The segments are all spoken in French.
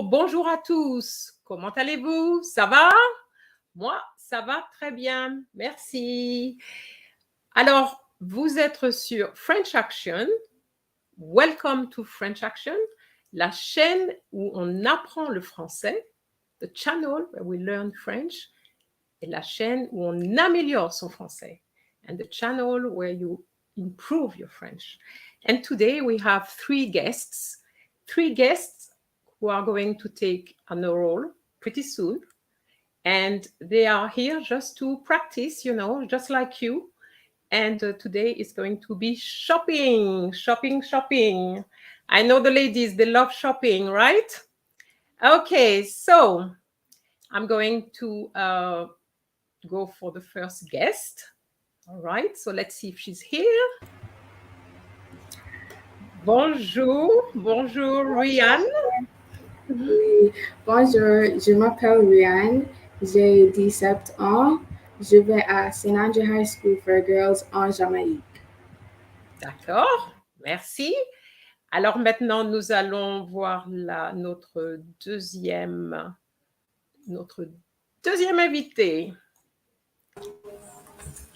Bonjour à tous. Comment allez-vous? Ça va? Moi, ça va très bien. Merci. Alors, vous êtes sur French Action. Welcome to French Action, la chaîne où on apprend le français, the channel where we learn French, et la chaîne où on améliore son français, and the channel where you improve your French. And today we have three guests who are going to take an oral pretty soon. And they are here just to practice, you know, just like you. And today is going to be shopping. I know the ladies, they love shopping, right? Okay, so I'm going to go for the first guest. All right, so let's see if she's here. Bonjour, Rianne. Oui, bonjour, je m'appelle Rianne, j'ai 17 ans, je vais à St. Andrew High School for Girls en Jamaïque. D'accord, merci. Alors maintenant, nous allons voir notre deuxième invité.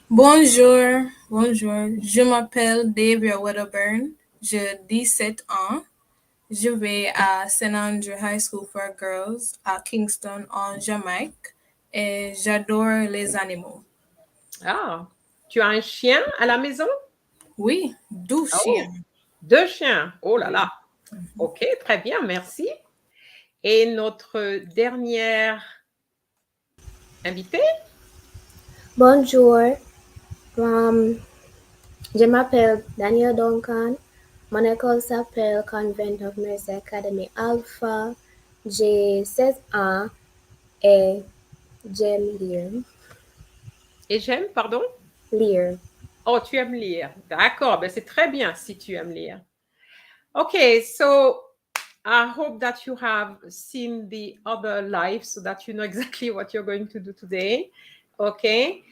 Bonjour, je m'appelle Davia Wedderburn, j'ai 17 ans. Je vais à St. Andrew High School for Girls à Kingston, en Jamaïque, et j'adore les animaux. Ah, tu as un chien à la maison? Oui, 2 chiens. 2 chiens, oh là là. Ok, très bien, merci. Et notre dernière invitée? Bonjour, je m'appelle Daniel Duncan. Mon école s'appelle Convent of Mercy Academy Alpha. J'ai 16 ans et j'aime lire. Et j'aime, pardon? Lire. Oh, tu aimes lire. D'accord, ben c'est très bien si tu aimes lire. Okay, so I hope that you have seen the other live so that you know exactly what you're going to do today. Okay.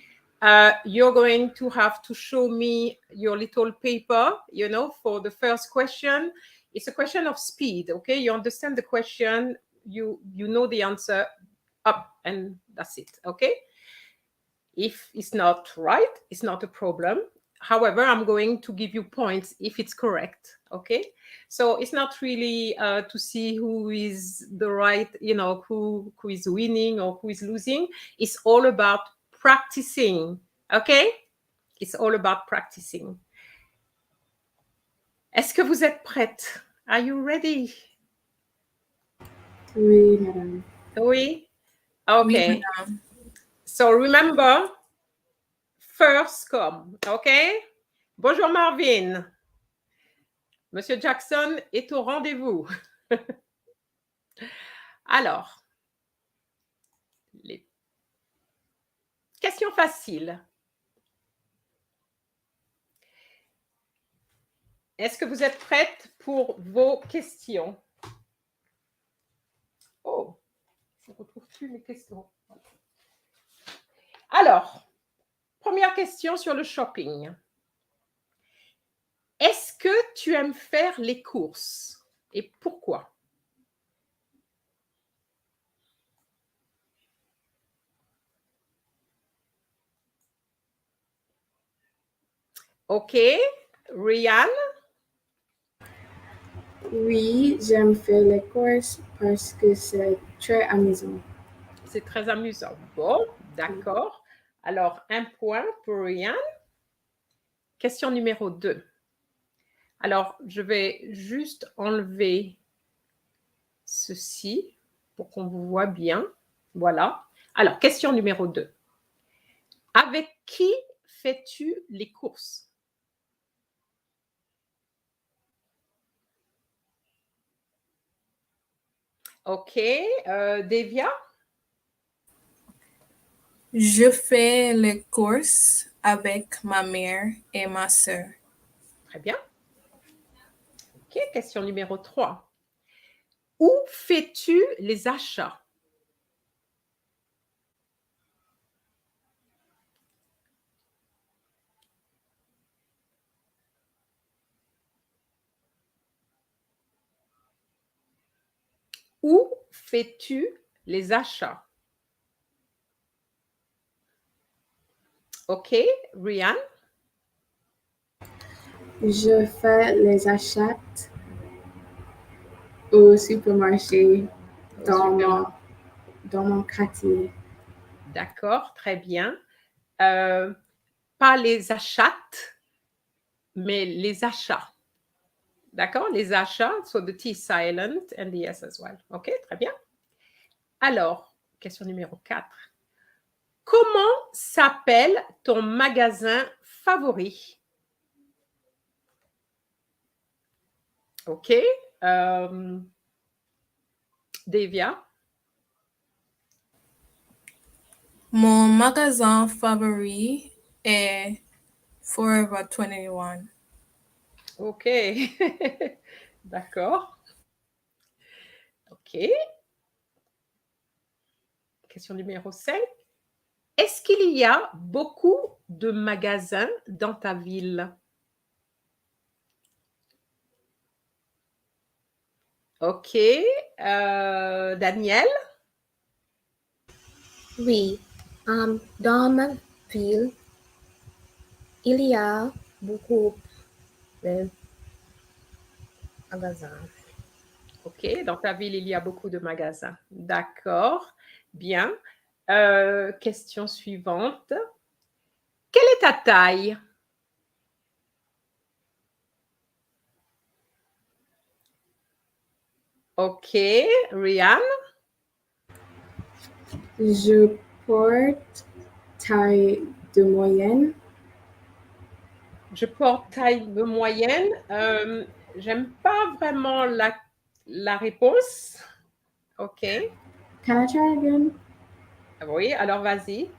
You're going to have to show me your little paper, you know, for the first question. It's a question of speed, okay? You understand the question, you know the answer, up, and that's it, okay? If it's not right, it's not a problem. However, I'm going to give you points if it's correct, okay? So it's not really to see who is the right, you know, who is winning or who is losing. It's all about practicing, okay? It's all about practicing. Est-ce que vous êtes prête? Are you ready? Oui, madame. Oui? Okay. Oui, madame. So remember, first come, okay? Bonjour Marvin. Monsieur Jackson est au rendez-vous. Alors, les questions faciles. Est-ce que vous êtes prête pour vos questions? Oh, je ne retrouve plus les questions. Alors, première question sur le shopping. Est-ce que tu aimes faire les courses et pourquoi? Ok, Ryan? Oui, j'aime faire les courses parce que c'est très amusant. C'est très amusant. Bon, d'accord. Alors, un point pour Ryan. Question numéro 2. Alors, je vais juste enlever ceci pour qu'on vous voit bien. Voilà. Alors, question numéro 2. Avec qui fais-tu les courses? Ok, Devia? Je fais les courses avec ma mère et ma sœur. Très bien. Ok, question numéro 3. Où fais-tu les achats? Où fais-tu les achats? Ok, Ryan? Je fais les achats au supermarché dans mon quartier. D'accord, très bien. Pas les achats, mais les achats. D'accord? Les achats, so the T is silent and the S as well. OK, très bien. Alors, question numéro 4. Comment s'appelle ton magasin favori? OK. Devia? Mon magasin favori est Forever 21. OK. D'accord. OK. Question numéro 5. Est-ce qu'il y a beaucoup de magasins dans ta ville? OK. Daniel? Oui, dans ma ville, il y a beaucoup de magasins. OK, dans ta ville, il y a beaucoup de magasins. D'accord, bien. Question suivante. Quelle est ta taille? OK, Ryan? Je porte taille de moyenne. Je porte taille de moyenne. J'aime pas vraiment la réponse. OK. Can I try again? Oui, alors vas-y.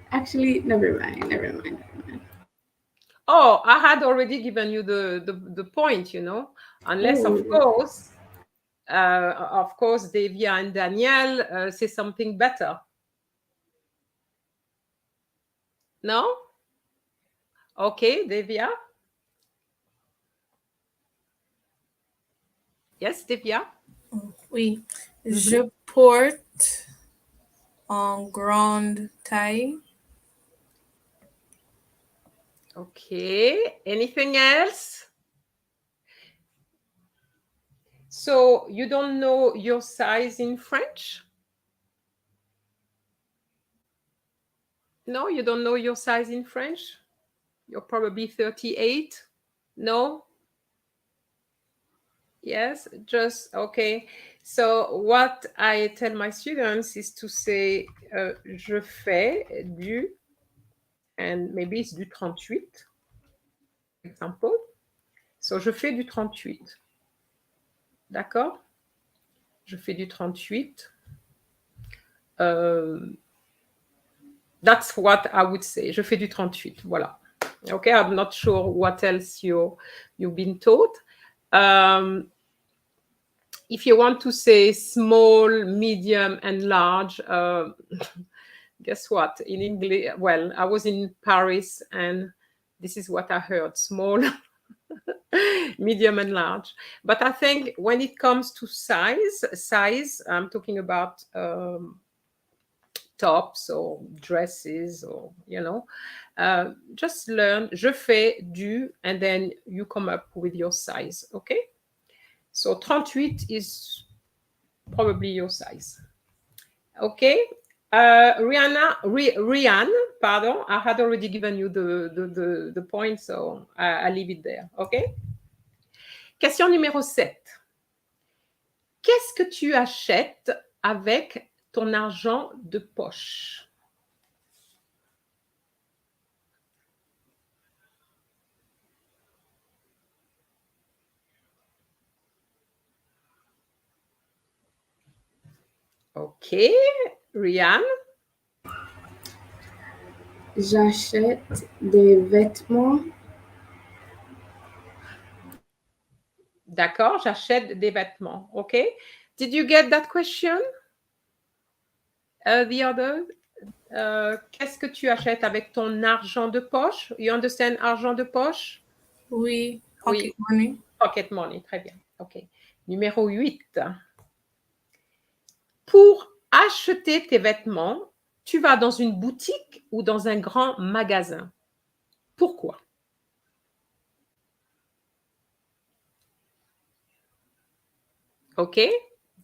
Actually, never mind. Oh, I had already given you the point, you know, unless, of course, Devia and Danielle say something better. No? Okay, Devia? Yes, Devia? Oui, je porte en grande taille. Okay, anything else? So you don't know your size in French? No, you don't know your size in French? You're probably 38? No? Yes, just okay. So what I tell my students is to say je fais du, and maybe it's du 38, for example. So je fais du 38. D'accord? Je fais du 38. That's what I would say. Je fais du 38. Voilà. Okay, I'm not sure what else you've been taught. If you want to say small, medium, and large, guess what? In English, well, I was in Paris and this is what I heard, small, medium, and large. But I think when it comes to size, I'm talking about tops or dresses or, just learn, je fais du, and then you come up with your size, okay? So 38 is probably your size. Okay? Rianne, pardon, I had already given you the point, so I leave it there. Okay? Question numéro 7. Qu'est-ce que tu achètes avec ton argent de poche? Ok, Rianne? J'achète des vêtements. D'accord, j'achète des vêtements. Ok. Did you get that question? The other? Qu'est-ce que tu achètes avec ton argent de poche? You understand argent de poche? Oui, pocket money. Pocket money, très bien. Ok. Numéro 8. Pour acheter tes vêtements, tu vas dans une boutique ou dans un grand magasin. Pourquoi? Ok,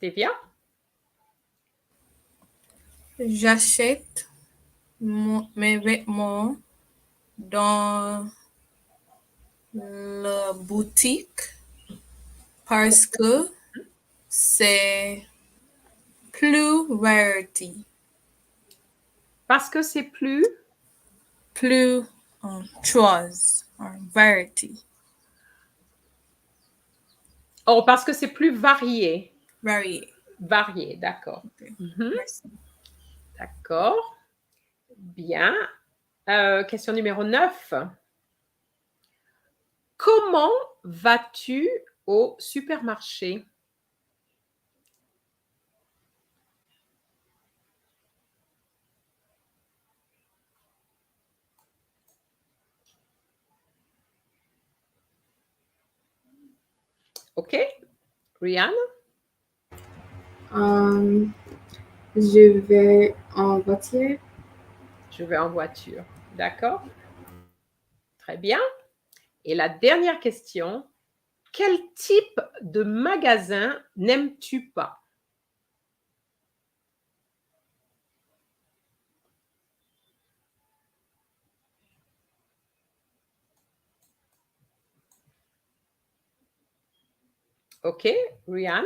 Devia? J'achète mes vêtements dans la boutique parce que c'est plus variety. Parce que c'est plus choice or variety. Oh, parce que c'est plus varié. Varié. Varié, d'accord. Okay. Merci. D'accord. Bien. Question numéro 9. Comment vas-tu au supermarché? Ok, Rianne? Je vais en voiture. Je vais en voiture. D'accord. Très bien. Et la dernière question. Quel type de magasin n'aimes-tu pas? Ok, Rianne?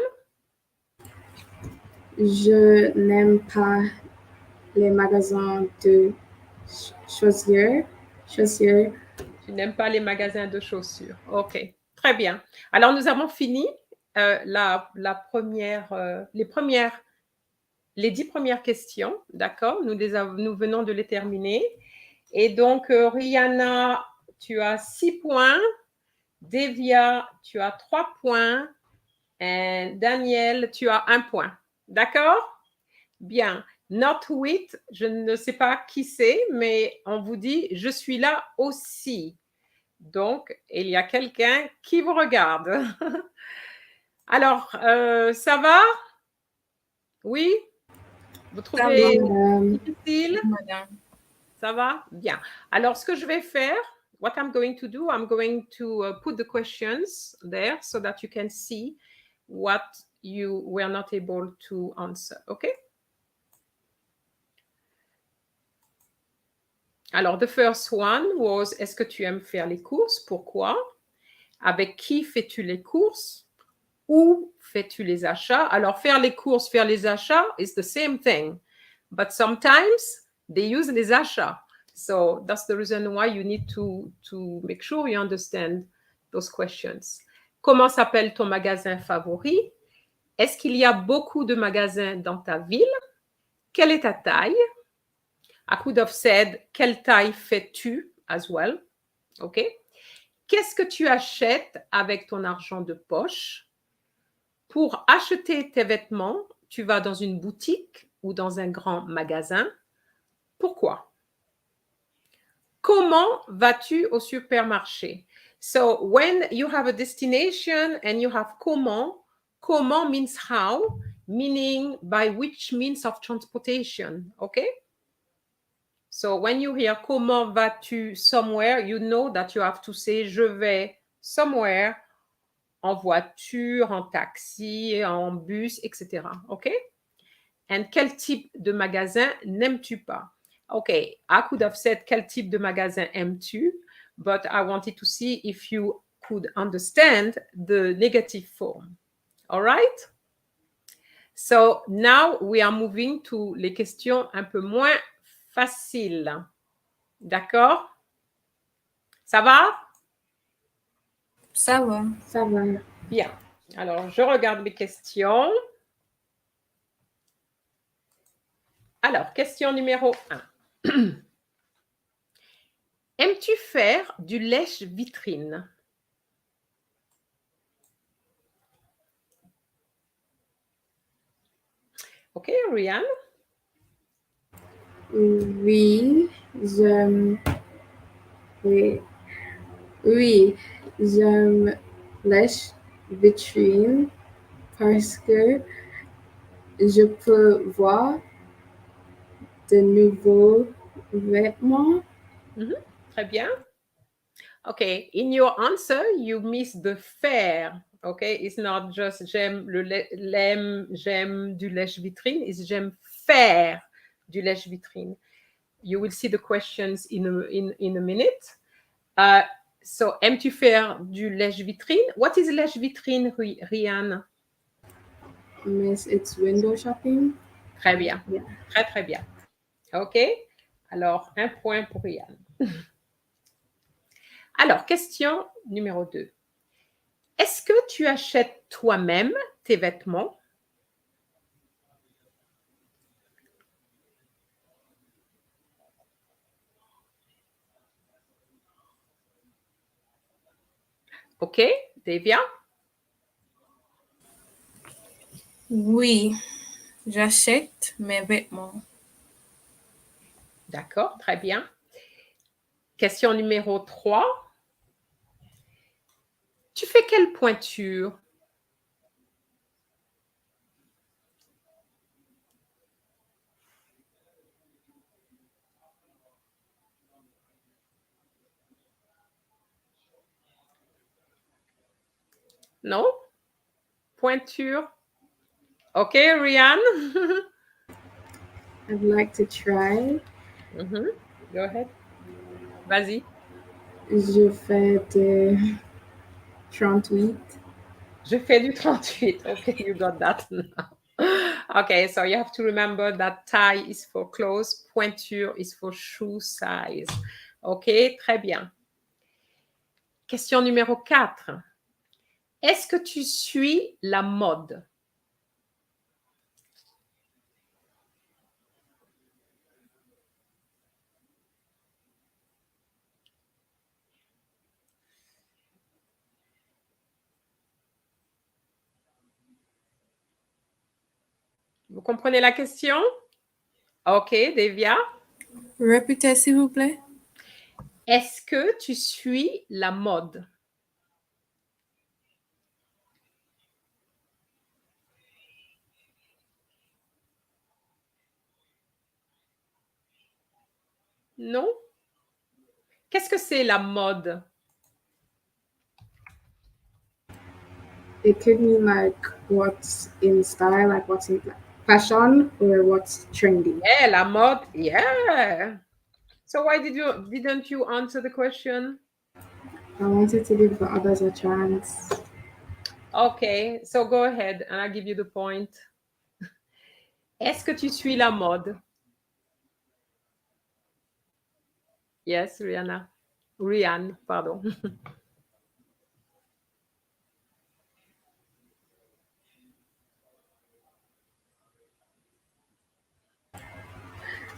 Je n'aime pas les magasins de chaussures. Tu n'aimes pas les magasins de chaussures. Ok, très bien. Alors, nous avons fini la première, les 10 premières questions. D'accord? Nous venons de les terminer. Et donc, Rihanna, tu as 6 points. Devia, tu as 3 points. Et Daniel, tu as 1 point. D'accord? Bien. Not with, je ne sais pas qui c'est, mais on vous dit, je suis là aussi. Donc, il y a quelqu'un qui vous regarde. Alors, ça va? Oui? Vous trouvez difficile? Madame. Ça va? Bien. Alors, ce que je vais faire, what I'm going to do, I'm going to put the questions there so that you can see what you were not able to answer. OK? Alors, the first one was, est-ce que tu aimes faire les courses? Pourquoi? Avec qui fais-tu les courses? où fais-tu les achats? Alors, faire les courses, faire les achats is the same thing. But sometimes they use les achats. So that's the reason why you need to make sure you understand those questions. Comment s'appelle ton magasin favori? Est-ce qu'il y a beaucoup de magasins dans ta ville? Quelle est ta taille? I could have said, quelle taille fais-tu as well? OK? Qu'est-ce que tu achètes avec ton argent de poche? Pour acheter tes vêtements, tu vas dans une boutique ou dans un grand magasin. Pourquoi? Comment vas-tu au supermarché? So when you have a destination and you have comment means how, meaning by which means of transportation, okay? So when you hear comment vas-tu somewhere, you know that you have to say je vais somewhere en voiture, en taxi, en bus, etc. Okay? And quel type de magasin n'aimes-tu pas? Okay, I could have said quel type de magasin aimes-tu, but I wanted to see if you could understand the negative form. All right? So now we are moving to les questions un peu moins faciles. D'accord? Ça va? Ça va. Ça va. Bien. Alors, je regarde les questions. Alors, question numéro 1. Aimes-tu faire du lèche-vitrine? OK, Rianne? Oui, j'aime. Oui, j'aime lèche vitrine parce que je peux voir de nouveaux vêtements. Très bien. Okay, in your answer, you miss the faire. Okay, it's not just j'aime j'aime du lèche-vitrine, it's j'aime faire du lèche-vitrine. You will see the questions in a minute. So, aimes-tu faire du lèche-vitrine? What is lèche-vitrine, Rianne? Miss, it's window shopping. Très bien. Yeah. Très, très bien. OK. Alors, un point pour Rianne. Alors, question numéro 2. Est-ce que tu achètes toi-même tes vêtements? OK, Devia? Oui, j'achète mes vêtements. D'accord, très bien. Question numéro 3. Tu fais quelle pointure? Non? Pointure? OK, Rianne? I'd like to try. Go ahead. Vas-y. Je fais de 38. Je fais du 38. Okay, you got that now. Okay, so you have to remember that taille is for clothes, pointure is for shoe size. OK, très bien. Question numéro 4. Est-ce que tu suis la mode? Vous comprenez la question? OK, Devia? Répétez, s'il vous plaît. Est-ce que tu suis la mode? Non? Qu'est-ce que c'est la mode? It could mean like what's in style, like what's in fashion, or what's trendy. Yeah, la mode. Yeah. So why didn't you answer the question? I wanted to give the others a chance. Okay, so go ahead and I'll give you the point. Est-ce que tu suis la mode? Yes, Rihanna. Rianne, pardon.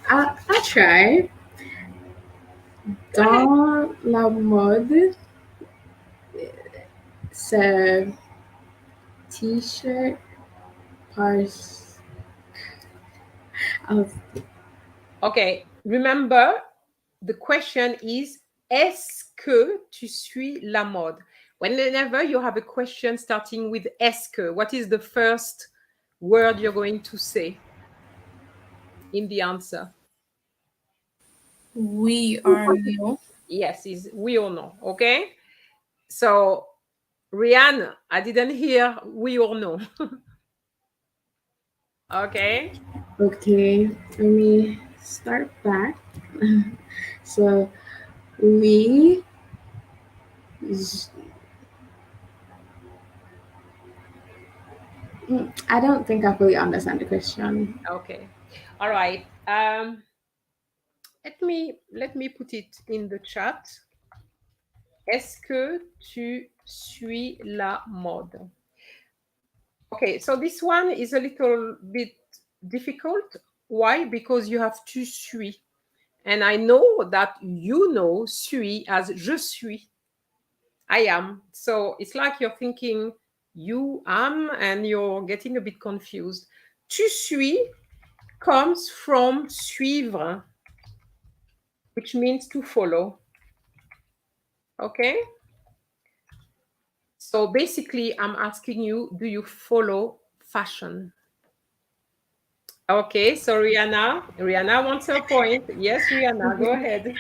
I'll try. Dans la mode, c'est t-shirt par. Okay, remember the question is est-ce que tu suis la mode? Whenever you have a question starting with est-ce que, what is the first word you're going to say in the answer? Oui or no. Yes, is oui or no. Okay. So, Rianne, I didn't hear oui or no. Okay. Okay, let me start back. So, we. I don't think I fully understand the question. Okay. All right. Let me put it in the chat. Est-ce que tu suis la mode? Okay, so this one is a little bit difficult. Why? Because you have tu suis. And I know that you know suis as je suis. I am. So it's like you're thinking you am and you're getting a bit confused. Tu suis comes from suivre, which means to follow. Okay? So basically, I'm asking you, do you follow fashion? Okay, so Rihanna wants her point. Yes, Rihanna, go ahead.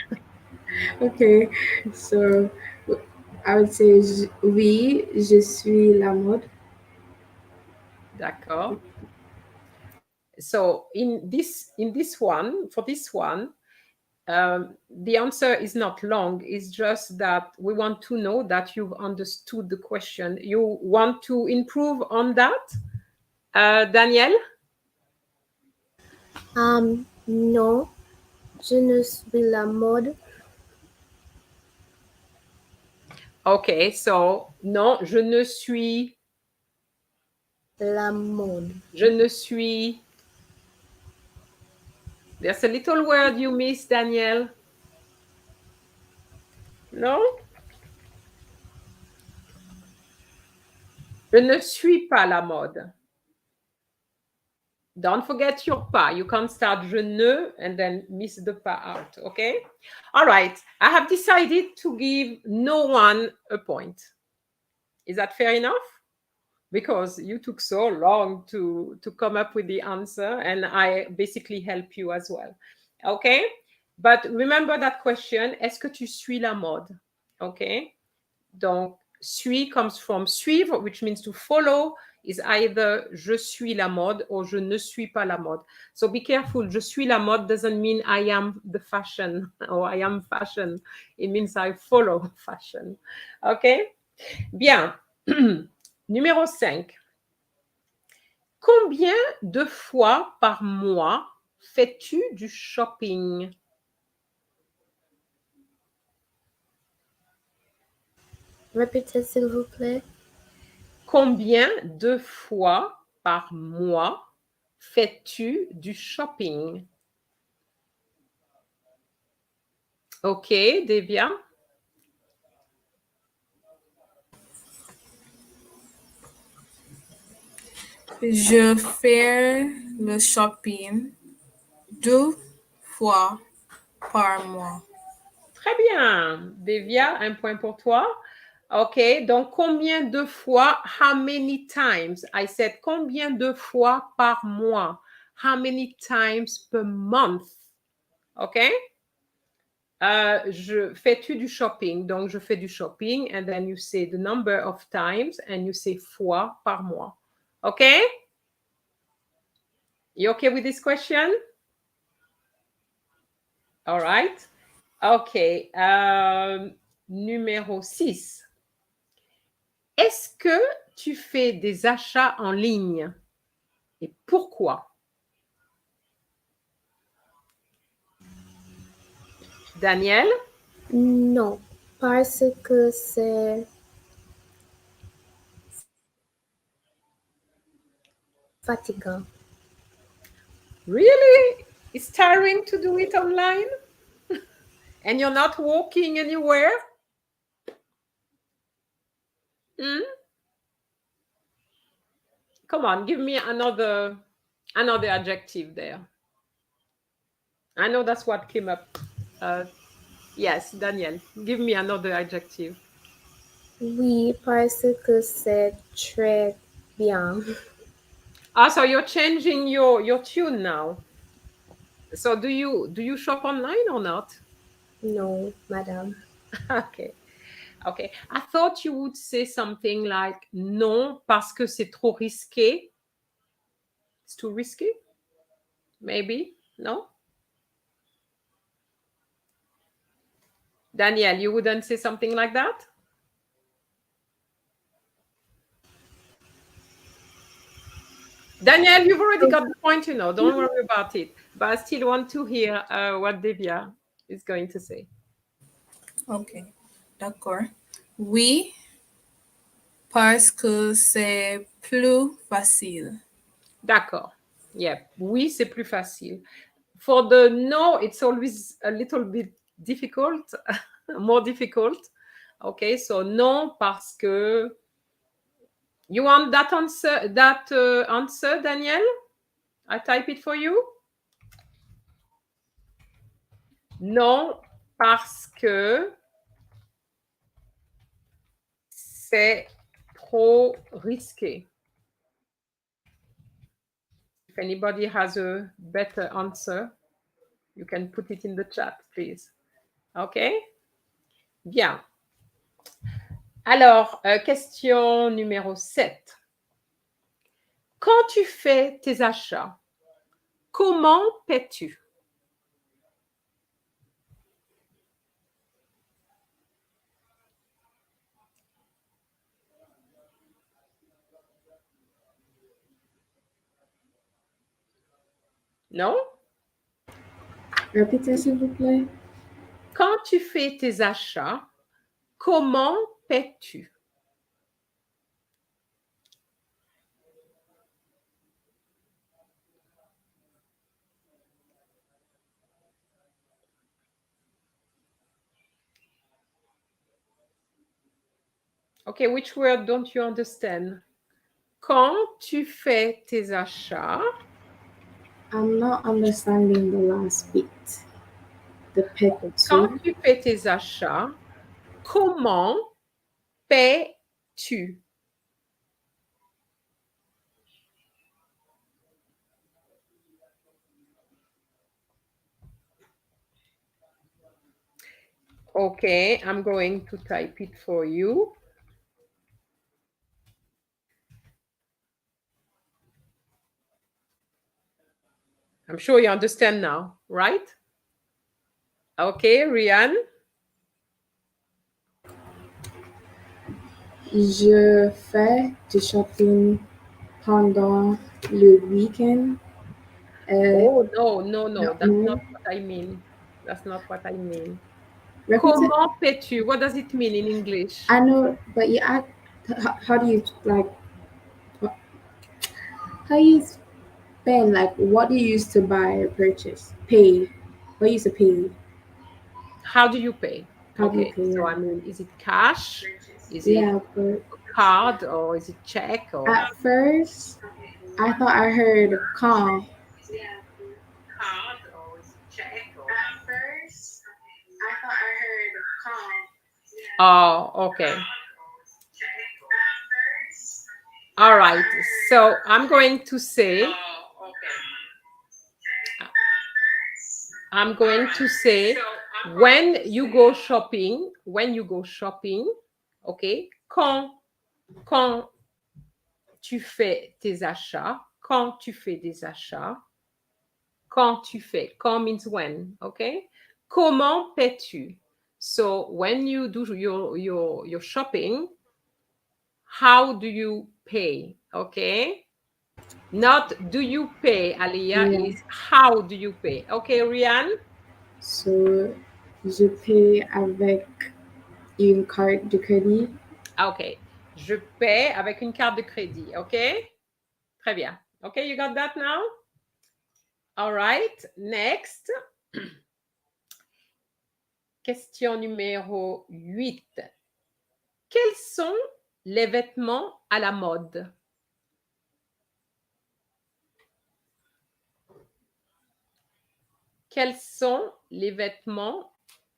Okay, so I would say oui, je suis la mode. D'accord. So in this one, for this one, the answer is not long. It's just that we want to know that you've understood the question. You want to improve on that, Danielle? Non, je ne suis la mode. Okay, so non, je ne suis. La mode. Je ne suis. There's a little word you miss, Danielle. No? Je ne suis pas la mode. Don't forget your pas. You can't start je ne and then miss the pas out, okay? All right. I have decided to give no one a point. Is that fair enough? Because you took so long to come up with the answer and I basically help you as well. Okay? But remember that question, est-ce que tu suis la mode? Okay? Donc, suis comes from suivre, which means to follow, is either je suis la mode or je ne suis pas la mode. So be careful. Je suis la mode doesn't mean I am the fashion or I am fashion. It means I follow fashion. Okay? Bien. Numéro 5. Combien de fois par mois fais-tu du shopping? Répétez s'il vous plaît. Combien de fois par mois fais-tu du shopping? Ok, Devia. Je fais le shopping 2 fois par mois. Très bien. Devia, un point pour toi. Ok, donc combien de fois? How many times? I said combien de fois par mois? How many times per month? Ok? Fais-tu du shopping? Donc, je fais du shopping, and then you say the number of times, and you say fois par mois. Okay? You okay with this question? All right. Okay. Numéro 6. Est-ce que tu fais des achats en ligne et pourquoi? Daniel? Non, parce que c'est fatigant. Really? It's tiring to do it online? And you're not walking anywhere? Hmm? Come on, give me another adjective there. I know that's what came up. Yes, Daniel, give me another adjective. Oui, parce que c'est très bien. Ah, so you're changing your tune now. So do you shop online or not? Non, madame. Okay. Okay. I thought you would say something like non parce que c'est trop risqué. It's too risky? Maybe? No? Daniel, you wouldn't say something like that? Daniel, you've already got the point, don't worry about it. But I still want to hear what Devia is going to say. Ok, d'accord. Oui, parce que c'est plus facile. D'accord. Yeah. Oui, c'est plus facile. For the no, it's always a little bit difficult, more difficult. Okay, so non parce que. You want that answer, answer, Daniel? I type it for you. Non parce que c'est trop risqué. If anybody has a better answer, you can put it in the chat, please. OK? Bien. Alors, question numéro 7. Quand tu fais tes achats, comment paies-tu? Non? Répétez, s'il vous plaît. Quand tu fais tes achats, comment paies-tu? Okay, which word don't you understand? Quand tu fais tes achats. I'm not understanding the last bit. The pet Quand too. tu fais tes achats, comment paies-tu? Okay, I'm going to type it for you. I'm sure you understand now, right? Okay, Rian? Je fais du shopping pendant le week-end. Oh, no. No. That's not what I mean. That's not what I mean. Repeat it. Comment paies-tu? What does it mean in English? I know, but you ask, how do you like? How you spend? Like, what do you use to buy or purchase? Pay. What you use to pay? How do you pay? How do you Okay, pay? so Yeah. I mean, is it cash? Is Yeah, it but card or is it check? Or at first, I thought I heard call. card or is it check? Or... At first, I thought I heard call. Oh, okay. All right. So I'm going to say. I'm going to say when you go shopping, okay, quand tu fais tes achats, quand tu fais des achats, quand tu fais, quand means when, okay? Comment paies-tu? So when you do your shopping, how do you pay? Okay. Not do you pay, Aliyah, Yeah. is how do you pay? Okay, Rian? So, je paie avec une carte de crédit. Okay. Je paie avec une carte de crédit. Okay? Très bien. Okay, you got that now? All right. Next. Question numéro 8. Quels sont les vêtements à la mode? Quels sont les vêtements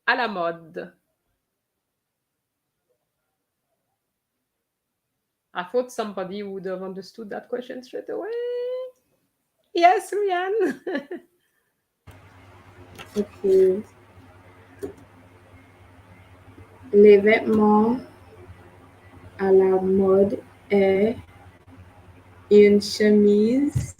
à la mode? I thought somebody would have understood that question straight away. Yes, Rian. Ok. Les vêtements à la mode est une chemise,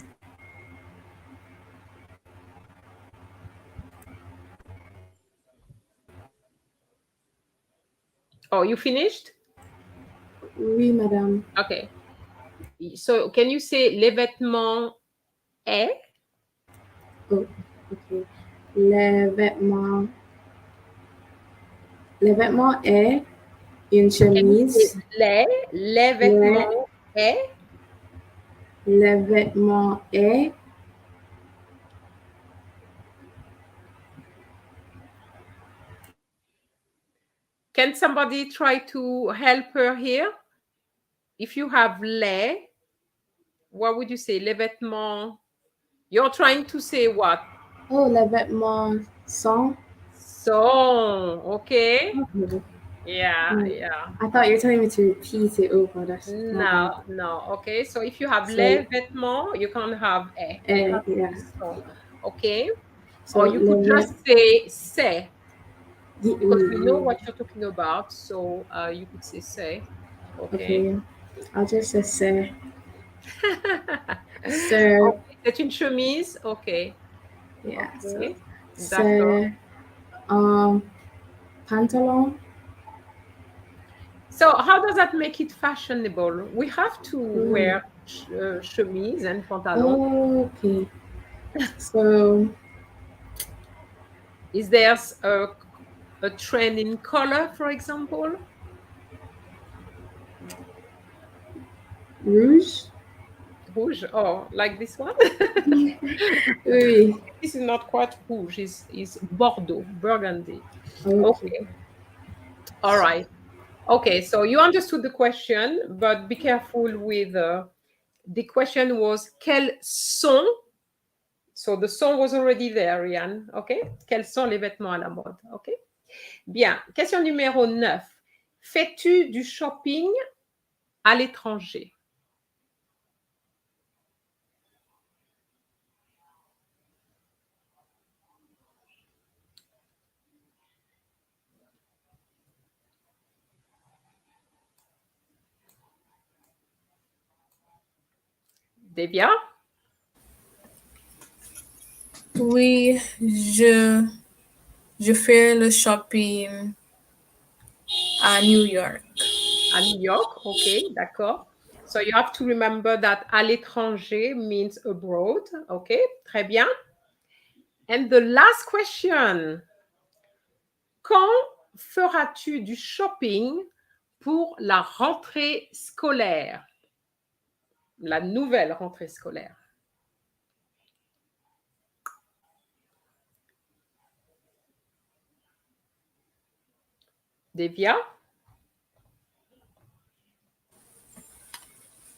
Oh, you finished? oui, madame. Okay. So can you say les vêtements est? Oh, ok. Les vêtements est une chemise. Les vêtements est? Les vêtements est Can somebody try to help her here? If you have les, what would you say? Les vêtements. You're trying to say what? Oh, les vêtements sont. Okay. Okay. Yeah, yeah. I thought you were telling me to repeat it over. That's No. Okay. So if you have So- les vêtements, you can't have est. You have to yeah. be sont. Okay. So Or you could just say c'est. Because we know oui. what you're talking about, so you could say c'est. Okay. Okay. I'll just say c'est. Okay. C'est une chemise. Okay. Yeah. Okay. So, D'accord. c'est pantalon. So how does that make it fashionable? We have to wear chemise and pantalon. Okay. So, Is there a trend in color, for example? rouge. Rouge. Oh, like this one? Oui. This is not quite rouge. It's Bordeaux, burgundy. Okay. All right. Okay, so you understood the question, but be careful with the question was quels sont. So the sont was already there, Rian. Okay. Quels sont les vêtements à la mode? Okay. Bien. Question numéro 9. Fais-tu du shopping à l'étranger? Devia? Oui, je fais le shopping à New York. À New York, okay, d'accord. So you have to remember that à l'étranger means abroad, okay, très bien. And the last question. Quand feras-tu du shopping pour la rentrée scolaire? La nouvelle rentrée scolaire. Devia?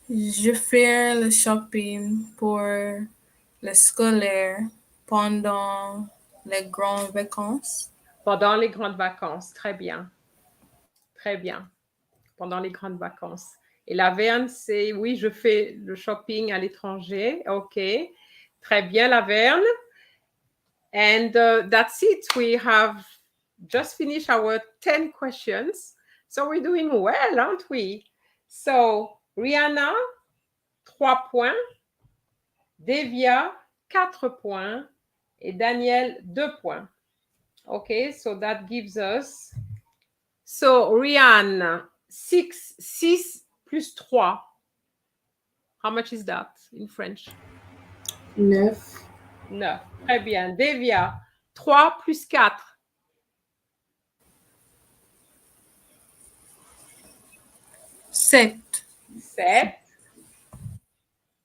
Je fais le shopping pour le scolaire pendant les grandes vacances. Pendant les grandes vacances, très bien. Très bien. Pendant les grandes vacances. Et la Verne, c'est oui, je fais le shopping à l'étranger. OK. Très bien, la Verne. And that's it. We have just finished our 10 questions. So we're doing well, aren't we? So, Rihanna, 3 points. Devia, 4 points. Et Daniel, 2 points. Okay, so that gives us... So, Rihanna, 6 plus 3. How much is that in French? 9. 9. Très bien. Devia, 3 plus 4. 7. 7.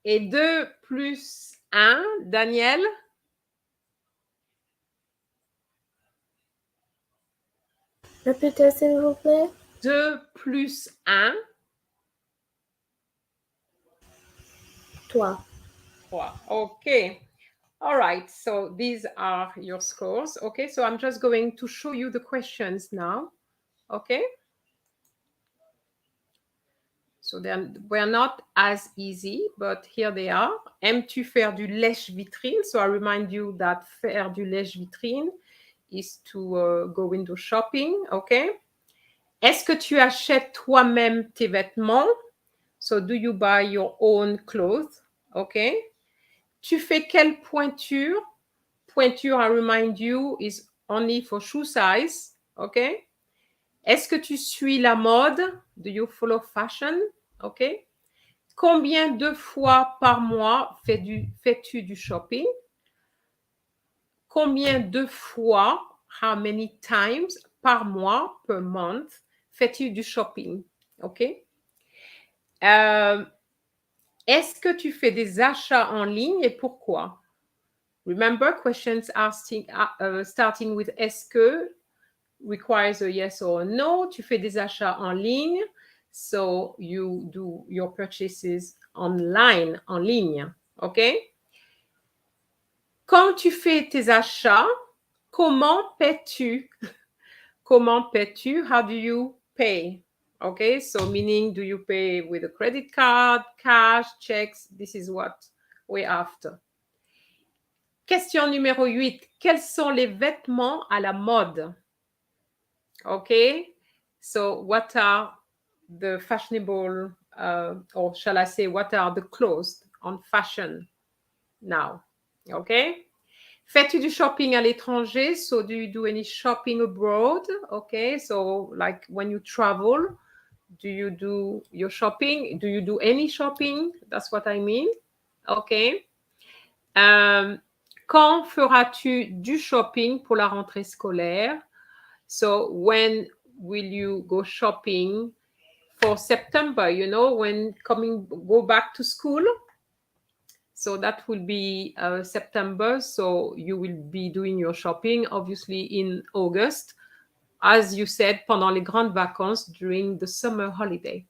Et 2 plus 1, Daniel? Répétez, s'il vous plaît. 2 plus 1. 3. 3. Okay. All right. So these are your scores. Okay. So I'm just going to show you the questions now. Okay. So they were not as easy, but here they are. Aimes-tu faire du lèche-vitrine? So I remind you that faire du lèche-vitrine is to go window shopping. Okay. Est-ce que tu achètes toi-même tes vêtements? So do you buy your own clothes? Okay. Tu fais quelle pointure? Pointure, I remind you, is only for shoe size. Okay. Est-ce que tu suis la mode? Do you follow fashion? Okay. Combien de fois par mois fais-tu du shopping? Combien de fois, how many times par mois, per month, fais-tu du shopping? OK? Est-ce que tu fais des achats en ligne et pourquoi? Remember, questions are starting with est-ce que requires a yes or a no. Tu fais des achats en ligne. So you do your purchases online, en ligne. OK? Quand tu fais tes achats, comment paies-tu? Comment paies-tu? How do you pay? Okay, so meaning do you pay with a credit card, cash, checks? This is what we're after. Question numéro 8. Quels sont les vêtements à la mode? Okay, so what are the fashionable, or shall I say, what are the clothes on fashion now? Okay. Fais-tu du shopping à l'étranger? So do you do any shopping abroad? Okay, so like when you travel, do you do your shopping? Do you do any shopping? That's what I mean. Okay. Quand feras-tu du shopping pour la rentrée scolaire? So when will you go shopping for September, you know, when go back to school? So that will be September. So you will be doing your shopping, obviously, in August, as you said, pendant les grandes vacances during the summer holiday.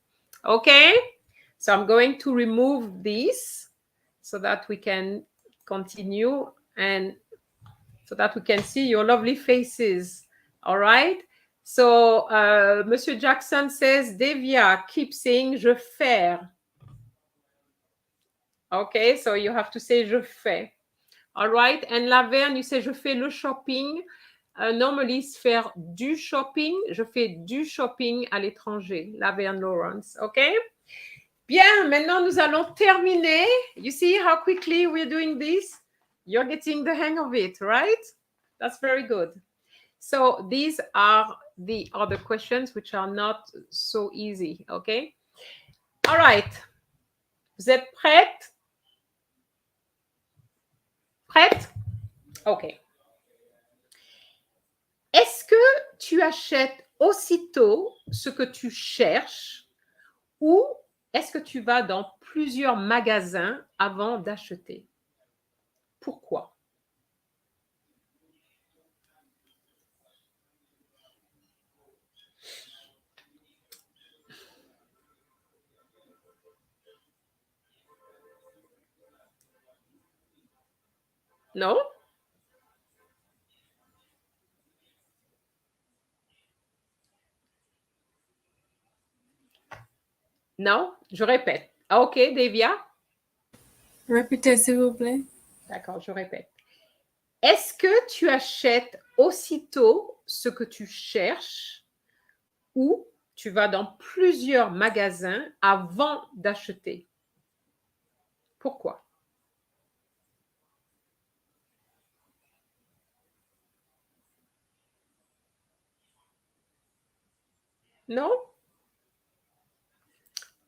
Okay? So I'm going to remove this so that we can continue and so that we can see your lovely faces. All right? So Monsieur Jackson says, Devia, keep saying je faire. Okay, so you have to say je fais. All right, and Laverne, you say je fais le shopping. Normally, it's faire du shopping. Je fais du shopping à l'étranger. Laverne Lawrence, okay? Bien, maintenant nous allons terminer. You see how quickly we're doing this? You're getting the hang of it, right? That's very good. So these are the other questions which are not so easy, okay? All right. Vous êtes prêtes? Prête? OK. Est-ce que tu achètes aussitôt ce que tu cherches ou est-ce que tu vas dans plusieurs magasins avant d'acheter? Pourquoi? Non? Non? Je répète. OK, Devia? Répétez, s'il vous plaît. D'accord, je répète. Est-ce que tu achètes aussitôt ce que tu cherches ou tu vas dans plusieurs magasins avant d'acheter? Pourquoi? Non?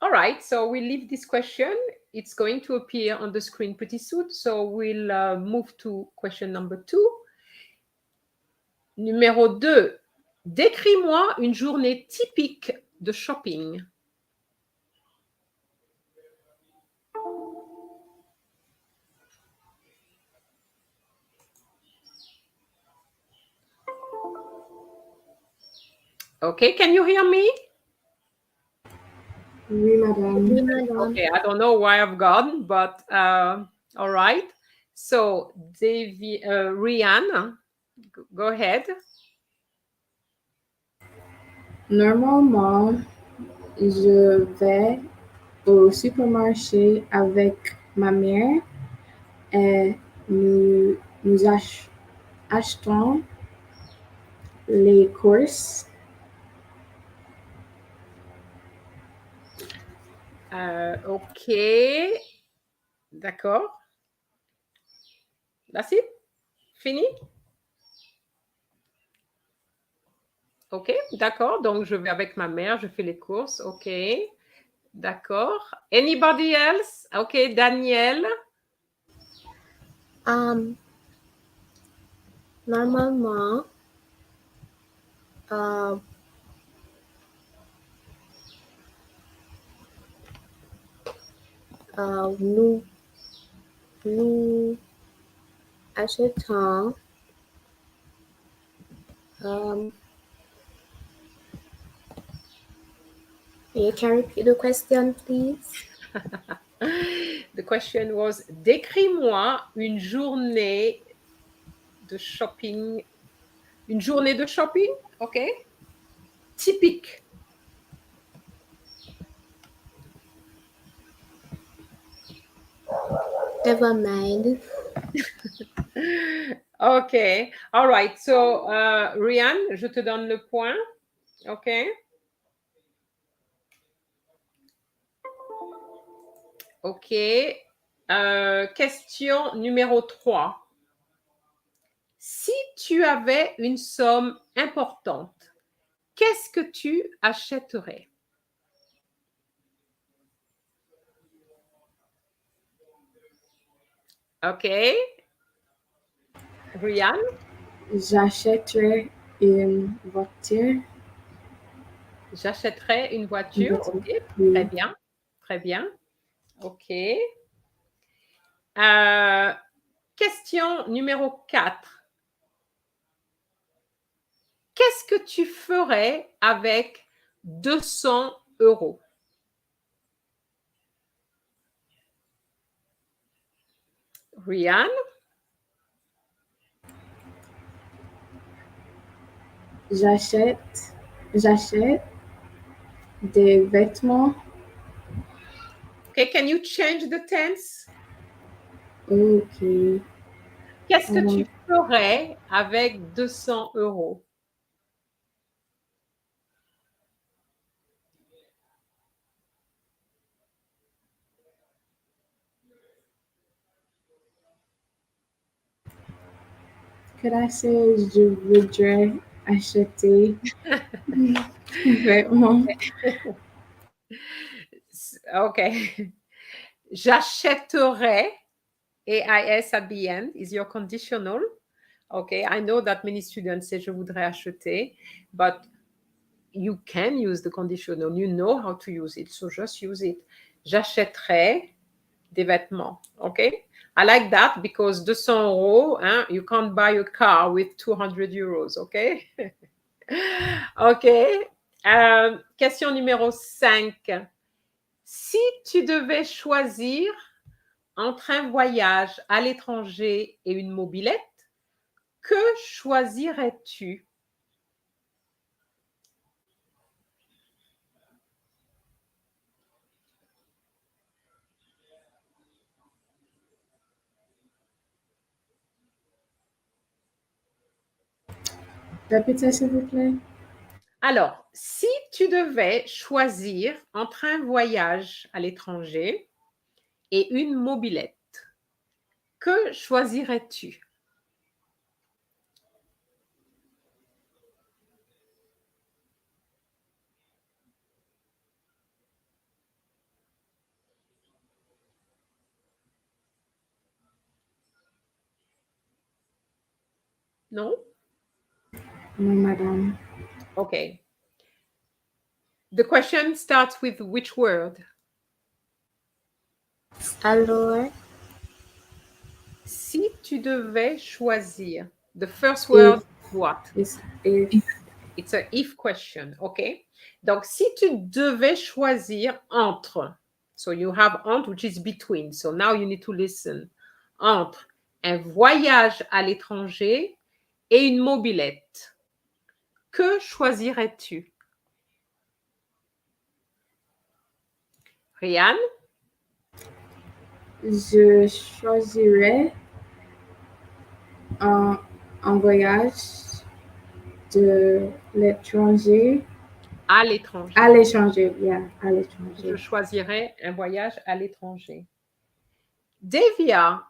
All right, so we'll leave this question. It's going to appear on the screen pretty soon. So we'll move to question number 2. Numéro 2. Décris-moi une journée typique de shopping. Okay, can you hear me? Oui, madame. Oui, madame. Okay, I don't know why I've gone, but all right. So, Rianne, go ahead. Normalement, je vais au supermarché avec ma mère et nous achetons les courses. Ok, d'accord. That's it? Fini? Ok, d'accord. Donc, je vais avec ma mère, je fais les courses. Ok, d'accord. Anybody else? Ok, Daniel. Normalement, nous achetons you can repeat the question, please? The question was, décris-moi une journée de shopping. Une journée de shopping, ok? Typique. Never mind. Ok, all right. So, Rianne, je te donne le point, ok? Ok. Question numéro 3. Si tu avais une somme importante, qu'est-ce que tu achèterais? Ok. Rianne? J'achèterai une voiture. J'achèterais une voiture. Ok, Oui. très bien. Très bien. Ok. Question numéro 4. Qu'est-ce que tu ferais avec 200 euros? Rianne? J'achète des vêtements. Okay, can you change the tense? Ok. Qu'est-ce que tu ferais avec 200 euros? Could I say je voudrais acheter vêtements? Ok. J'achèterais, AIS at the end, is your conditional. Okay, I know that many students say je voudrais acheter, but you can use the conditional. You know how to use it, so just use it. J'achèterais des vêtements. Okay, I like that because 200 euros, hein, you can't buy a car with 200 euros. Okay. Ok. Question numéro 5. Si tu devais choisir entre un voyage à l'étranger et une mobilette, que choisirais-tu? Répétez, s'il vous plaît. Alors, si tu devais choisir entre un voyage à l'étranger et une mobilette, que choisirais-tu? No? No, madam. Okay. The question starts with which word? Alors, Si tu devais choisir, the first word is what? It's if. It's a if question, okay? Donc, si tu devais choisir entre, so you have entre, which is between. So now you need to listen. Entre un voyage à l'étranger et une mobilette, que choisirais-tu? Rianne? Je choisirais un voyage de l'étranger. À l'étranger. À l'étranger, yeah, à l'étranger. Je choisirais un voyage à l'étranger. Davia,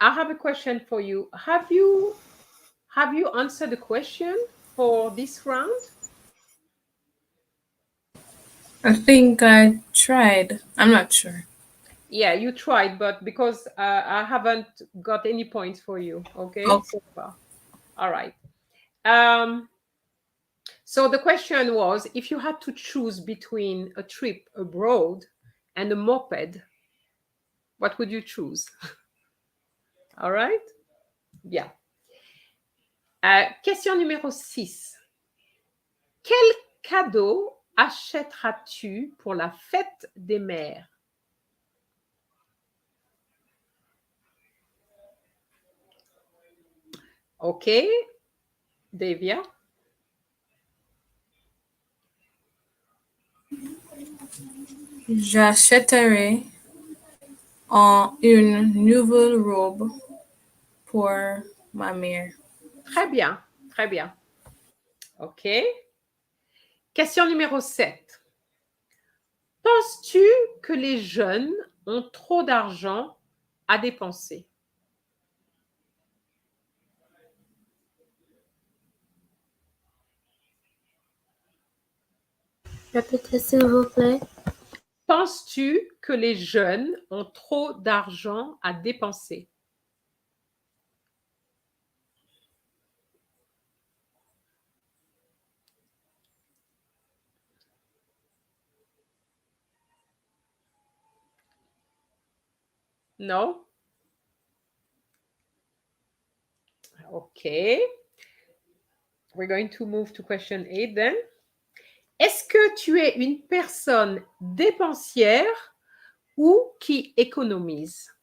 I have a question for you. Have you answered the question for this round? I think I tried. I'm not sure. Yeah, you tried, but because I haven't got any points for you, okay? So far. All right. So the question was, if you had to choose between a trip abroad and a moped, what would you choose? All right? Bien. Question numéro 6. Quel cadeau achèteras-tu pour la fête des mères? OK. Davia? J'achèterai une nouvelle robe pour ma mère. Très bien, très bien. OK. Question numéro 7. Penses-tu que les jeunes ont trop d'argent à dépenser? répétez s'il vous plaît. Penses-tu que les jeunes ont trop d'argent à dépenser? No? Okay. We're going to move to question 8 then. Est-ce que tu es une personne dépensière ou qui économise?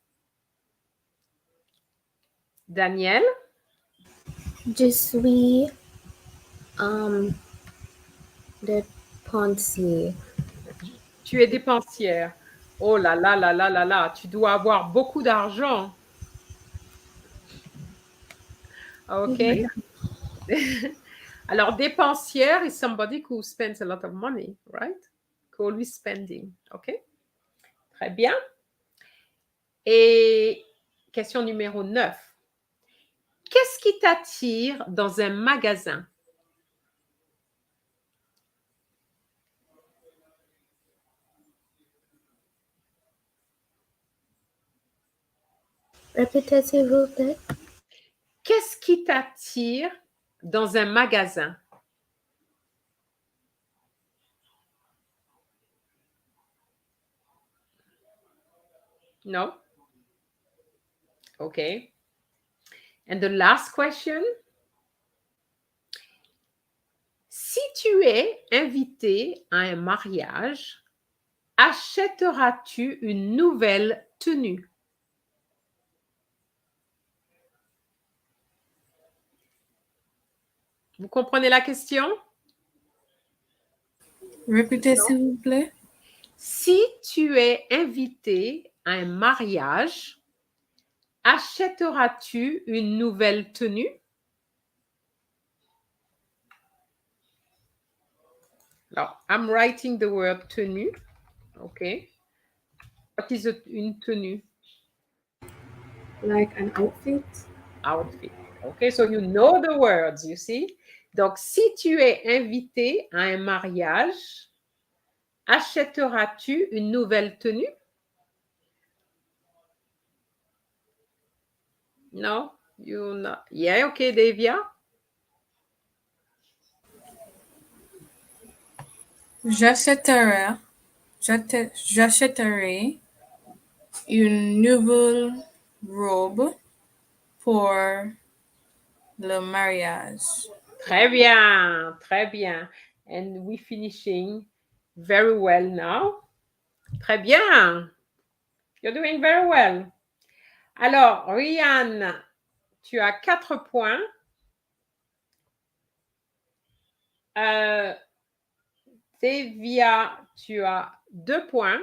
Daniel? Je suis dépensier. Tu es dépensière. Oh là là là là là là, tu dois avoir beaucoup d'argent. OK. Alors, dépensière is somebody who spends a lot of money, right? Always spending. OK. Très bien. Et question numéro 9. Qu'est-ce qui t'attire dans un magasin? Répétez s'il vous plaît. Qu'est-ce qui t'attire dans un magasin? No? Okay. And the last question. Si tu es invité à un mariage, achèteras-tu une nouvelle tenue? Vous comprenez la question? Répétez s'il vous plaît. Si tu es invité à un mariage, achèteras-tu une nouvelle tenue? Alors, I'm writing the word tenue. Okay. What is une tenue? Like an outfit. Outfit. Okay, so you know the words, you see. Donc, si tu es invité à un mariage, achèteras-tu une nouvelle tenue? No, you not. Yeah, okay, Davia. J'achèterai une nouvelle robe pour le mariage. Très bien, très bien. And we finishing very well now. Très bien. You're doing very well. Alors, Rianne, tu as 4 points. Devia, tu as 2 points.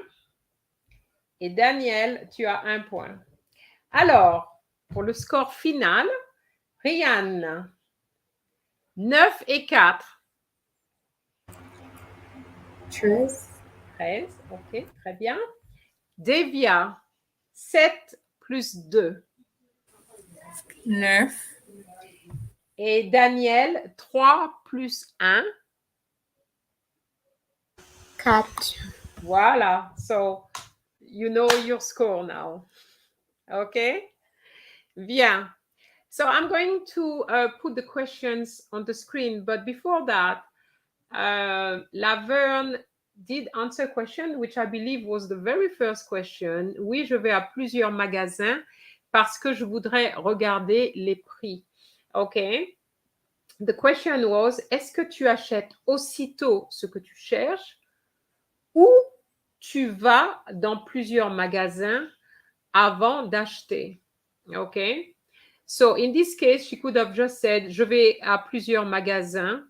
Et Daniel, tu as 1 point. Alors, pour le score final, Rianne, 9 et 4. 13. 13, ok, très bien. Devia, 7 plus 2. 9. Et Daniel, 3 plus 1. 4. Voilà. So, you know your score now. Okay? Bien. So, I'm going to put the questions on the screen. But before that, Laverne did answer a question, which I believe was the very first question. Oui, je vais à plusieurs magasins parce que je voudrais regarder les prix. Okay? The question was, est-ce que tu achètes aussitôt ce que tu cherches ou tu vas dans plusieurs magasins avant d'acheter? Okay? So, in this case, she could have just said, je vais à plusieurs magasins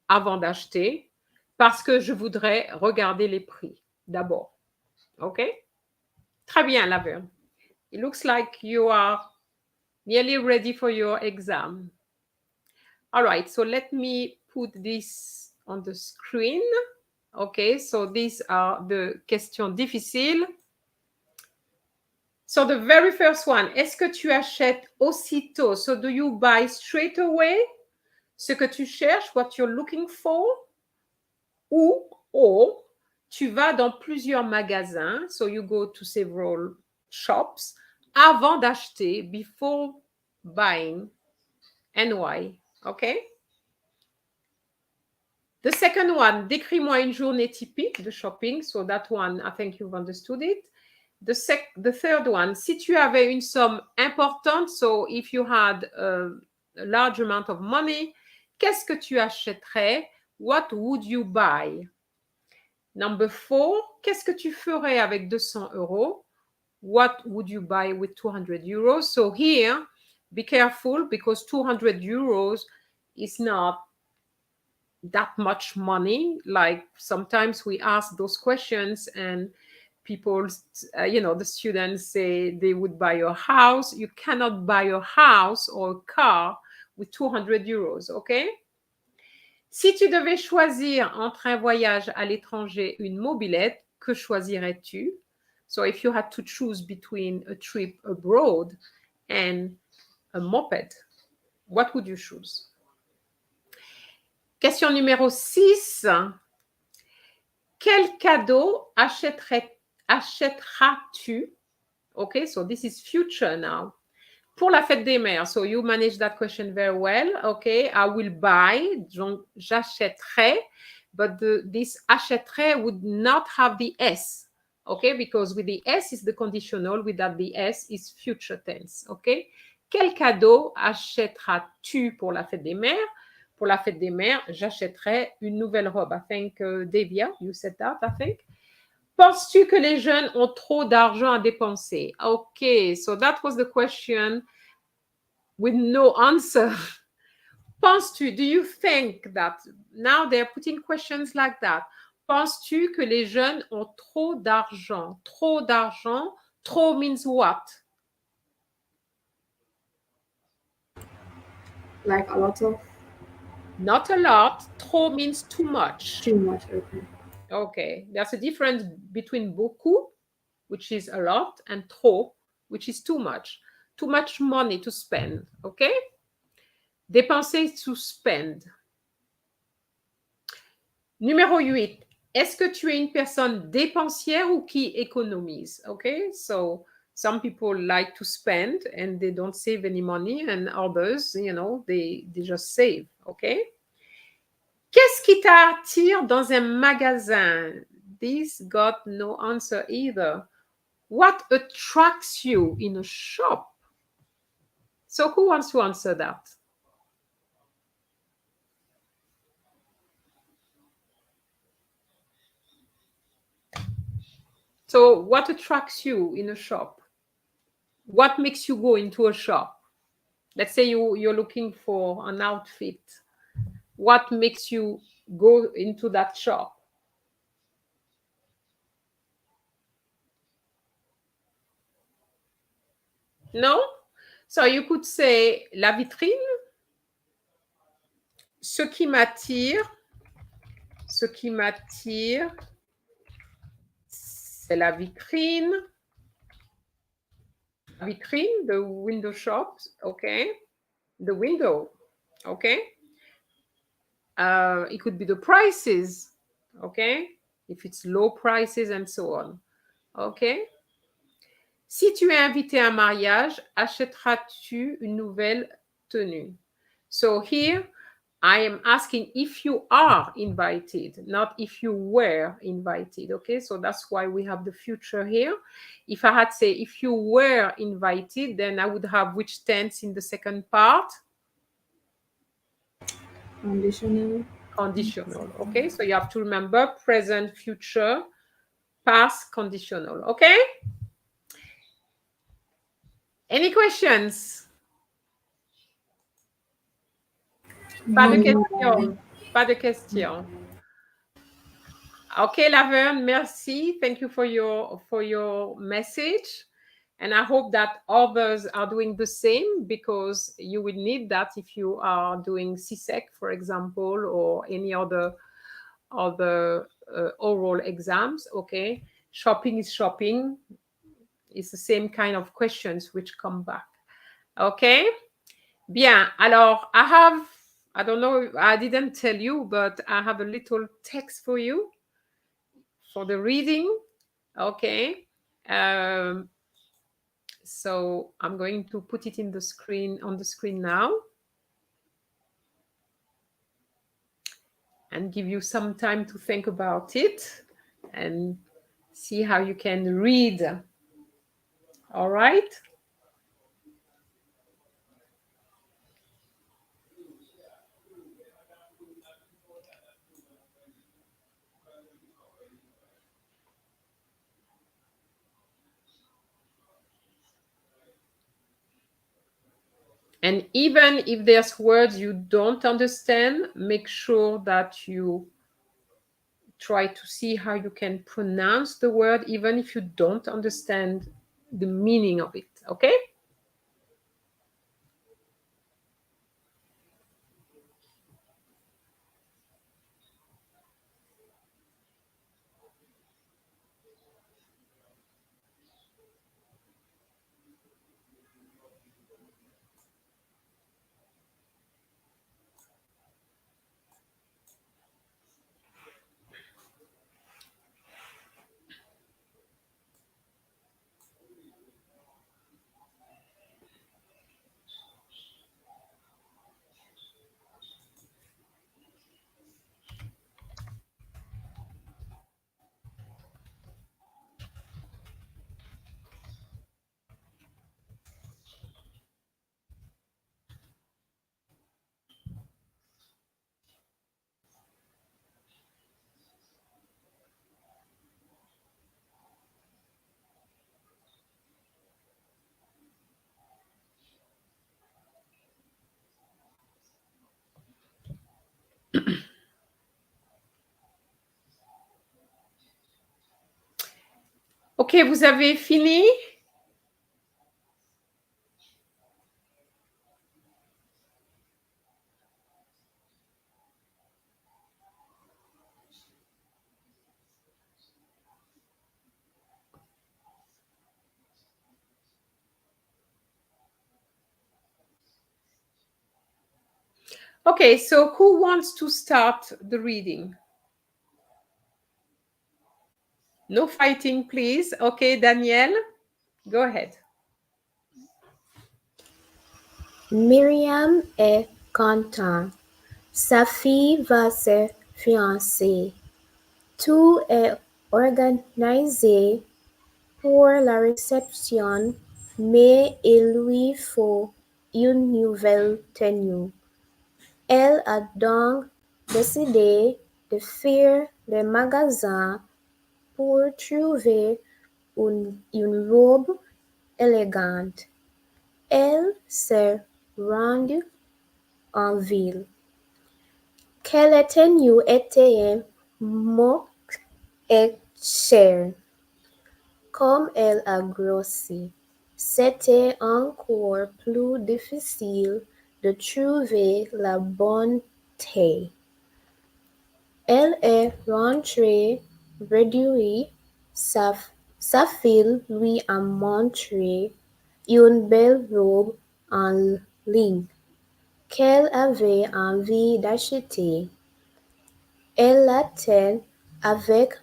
avant d'acheter parce que je voudrais regarder les prix d'abord. Okay? Très bien, Laverne. It looks like you are nearly ready for your exam. All right, so let me put this on the screen. Okay, so these are the questions difficiles. So the very first one, est-ce que tu achètes aussitôt? So do you buy straight away ce que tu cherches, what you're looking for? Ou tu vas dans plusieurs magasins, so you go to several shops, avant d'acheter, before buying, and why? Okay? The second one, décris-moi une journée typique de shopping. So that one, I think you've understood it. The third one, si tu avais une somme importante, so if you had a large amount of money, qu'est-ce que tu achèterais? What would you buy? Number 4, qu'est-ce que tu ferais avec 200 euros? What would you buy with 200 euros? So here, be careful because 200 euros is not that much money. Like sometimes we ask those questions and people, the students say they would buy a house. You cannot buy a house or a car with 200 euros, okay? Si tu devais choisir entre un voyage à l'étranger et une mobilette, que choisirais-tu? So if you had to choose between a trip abroad and a moped, what would you choose? Question numéro 6. Quel cadeau achèteras-tu? Okay, so this is future now. Pour la fête des mères, so you manage that question very well. Okay, I will buy, donc j'achèterai, but this achèterai would not have the S. Okay, because with the S is the conditional, without the S is future tense. Okay, quel cadeau achèteras-tu pour la fête des mères? Pour la fête des mères, j'achèterai une nouvelle robe. I think, Devia, you said that, I think. Penses-tu que les jeunes ont trop d'argent à dépenser? Okay, so that was the question with no answer. Penses-tu, do you think that, now they're putting questions like that. Penses-tu que les jeunes ont trop d'argent? Trop d'argent, trop means what? Like a lot of? Not a lot. Trop means too much. Too much, okay. Okay, there's a difference between beaucoup, which is a lot, and trop, which is too much. Too much money to spend, okay? Dépenser, to spend. Numéro 8. Est-ce que tu es une personne dépensière ou qui économise? Okay, so some people like to spend and they don't save any money, and others, they just save, okay? Qu'est-ce qui t'attire dans un magasin? This got no answer either. What attracts you in a shop? So who wants to answer that? So what attracts you in a shop? What makes you go into a shop? Let's say you're looking for an outfit. What makes you go into that shop? No? So you could say la vitrine. Ce qui m'attire, c'est la vitrine. Vitrine, the window shops, okay? The window, okay? It could be the prices, okay? If it's low prices and so on, okay? Si tu es invité à un mariage, achèteras-tu une nouvelle tenue? So here, I am asking if you are invited, not if you were invited, okay? So that's why we have the future here. If I had say if you were invited, then I would have which tense in the second part? Conditional. Conditional, okay? So you have to remember present, future, past, conditional, okay? Any questions? Pas de questions. Pas de questions. Okay, Laverne, merci. Thank you for your message. And I hope that others are doing the same, because you will need that if you are doing CSEC, for example, or any other oral exams, okay? Shopping is shopping. It's the same kind of questions which come back. Okay? Bien. Alors, I don't know, I didn't tell you, but I have a little text for you for the reading. Okay. So I'm going to put it on the screen now, and give you some time to think about it and see how you can read. All right. And even if there's words you don't understand, make sure that you try to see how you can pronounce the word, even if you don't understand the meaning of it, okay? Ok, vous avez fini? Okay, so who wants to start the reading? No fighting, please. Okay, Danielle, go ahead. Myriam est contente. Sa fille va se fiancé. Tout est organisé pour la réception, mais il lui faut une nouvelle tenue. Elle a donc décidé de faire le magasin pour trouver une robe élégante. Elle s'est rendue en ville. Quelle tenue était moque et chère. Comme elle a grossi, c'était encore plus difficile de trouver la bonne taille. Elle est rentrée réduite, sa fille lui a montré une belle robe en ligne qu'elle avait envie d'acheter. Elle l'attend avec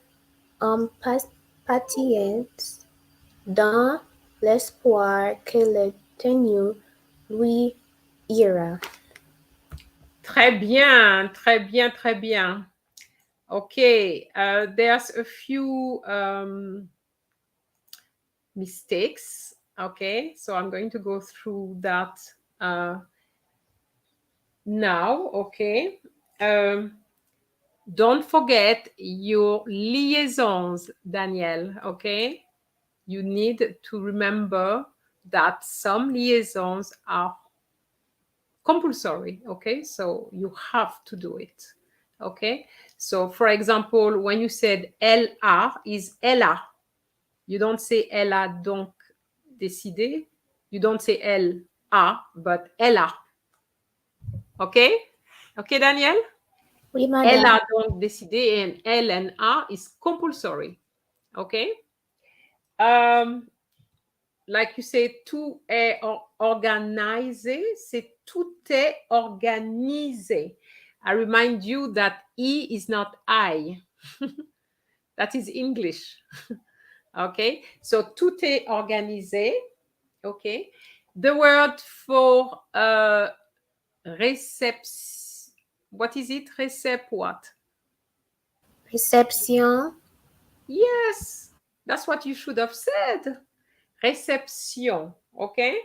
impatience dans l'espoir que le tenue lui ira. Très bien, très bien, très bien. Okay, there's a few mistakes. Okay, so I'm going to go through that now. Okay, don't forget your liaisons, Danielle. Okay, you need to remember that some liaisons are compulsory. Okay, so you have to do it. Okay, so for example, when you said elle a is elle a, you don't say elle a donc décidé, you don't say elle a, but elle a. Okay, okay, Daniel? Oui, Elle madame. a donc décidé, and elle and a is compulsory. Okay, like you say, tout est organisé, c'est tout est organisé. I remind you that E is not I. That is English. Okay, so tout est organisé. Okay, the word for reception, what is it? Recep what? Réception. Yes, that's what you should have said. Reception. Okay,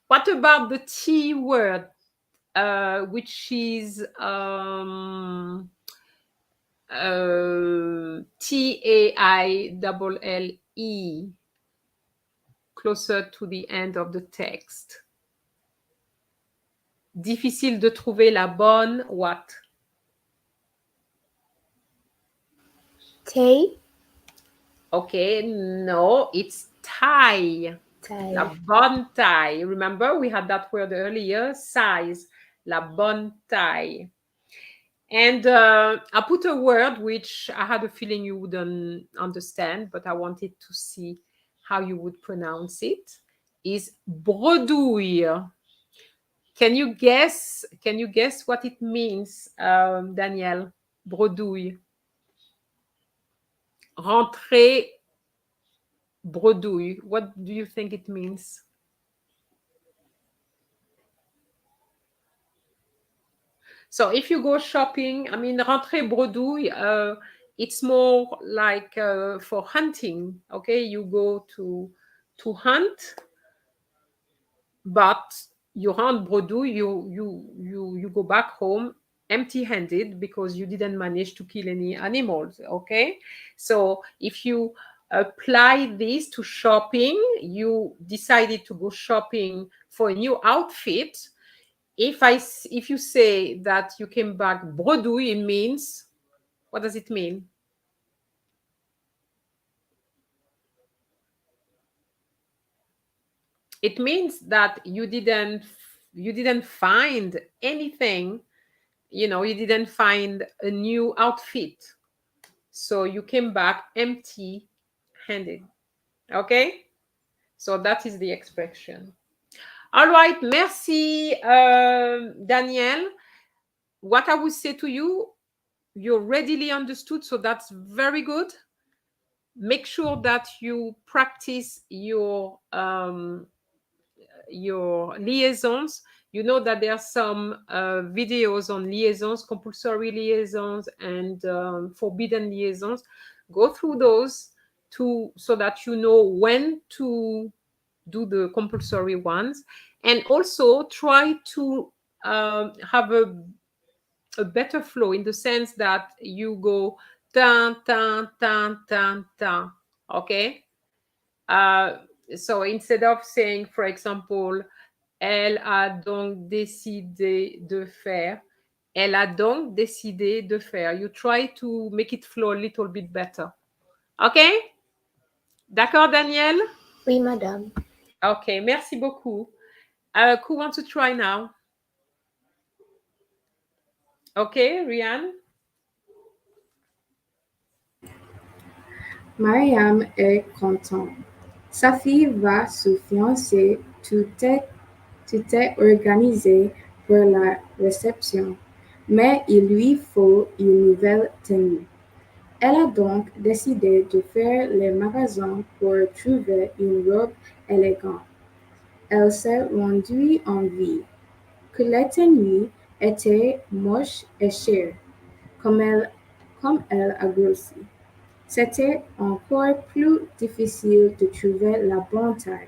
what about the T word, which is TAILLE, closer to the end of the text? Difficile de trouver la bonne what? Taille. Okay, no, it's taille. La Taille. bonne taille. Remember, we had that word earlier, size. La bonne taille. And I put a word which I had a feeling you wouldn't understand, but I wanted to see how you would pronounce it. Is bredouille. Can you guess? Can you guess what it means, Danielle? Bredouille. Rentrer bredouille. What do you think it means? So if you go shopping, I mean, rentrer bredouille, it's more like for hunting. Okay, you go to hunt, but you rentre bredouille, you go back home empty-handed because you didn't manage to kill any animals. Okay, so if you apply this to shopping, you decided to go shopping for a new outfit. If you say that you came back bredouille, it means, what does it mean? It means that you didn't find anything, you didn't find a new outfit. So you came back empty handed. Okay? So that is the expression. All right, merci, Danielle. What I would say to you, you're readily understood, so that's very good. Make sure that you practice your liaisons. you know that there are some videos on liaisons, compulsory liaisons, and forbidden liaisons. Go through those so that you know when to do the compulsory ones, and also try to have a better flow, in the sense that you go tan tan tan tan tan. Okay. uh, so instead of saying, for example, elle a donc décidé de faire, elle a donc décidé de faire, you try to make it flow a little bit better. Okay. D'accord, Daniel? Oui, madame. Okay, merci beaucoup. Who wants to try now? Okay, Rianne? Mariam est content. Sa fille va se fiancer. Tout est organisé pour la réception, mais il lui faut une nouvelle tenue. Elle a donc décidé de faire les magasins pour trouver une robe élégante. Elle s'est rendue en ville, que la tenue était moche et chère, comme elle a grossi. C'était encore plus difficile de trouver la bonne taille.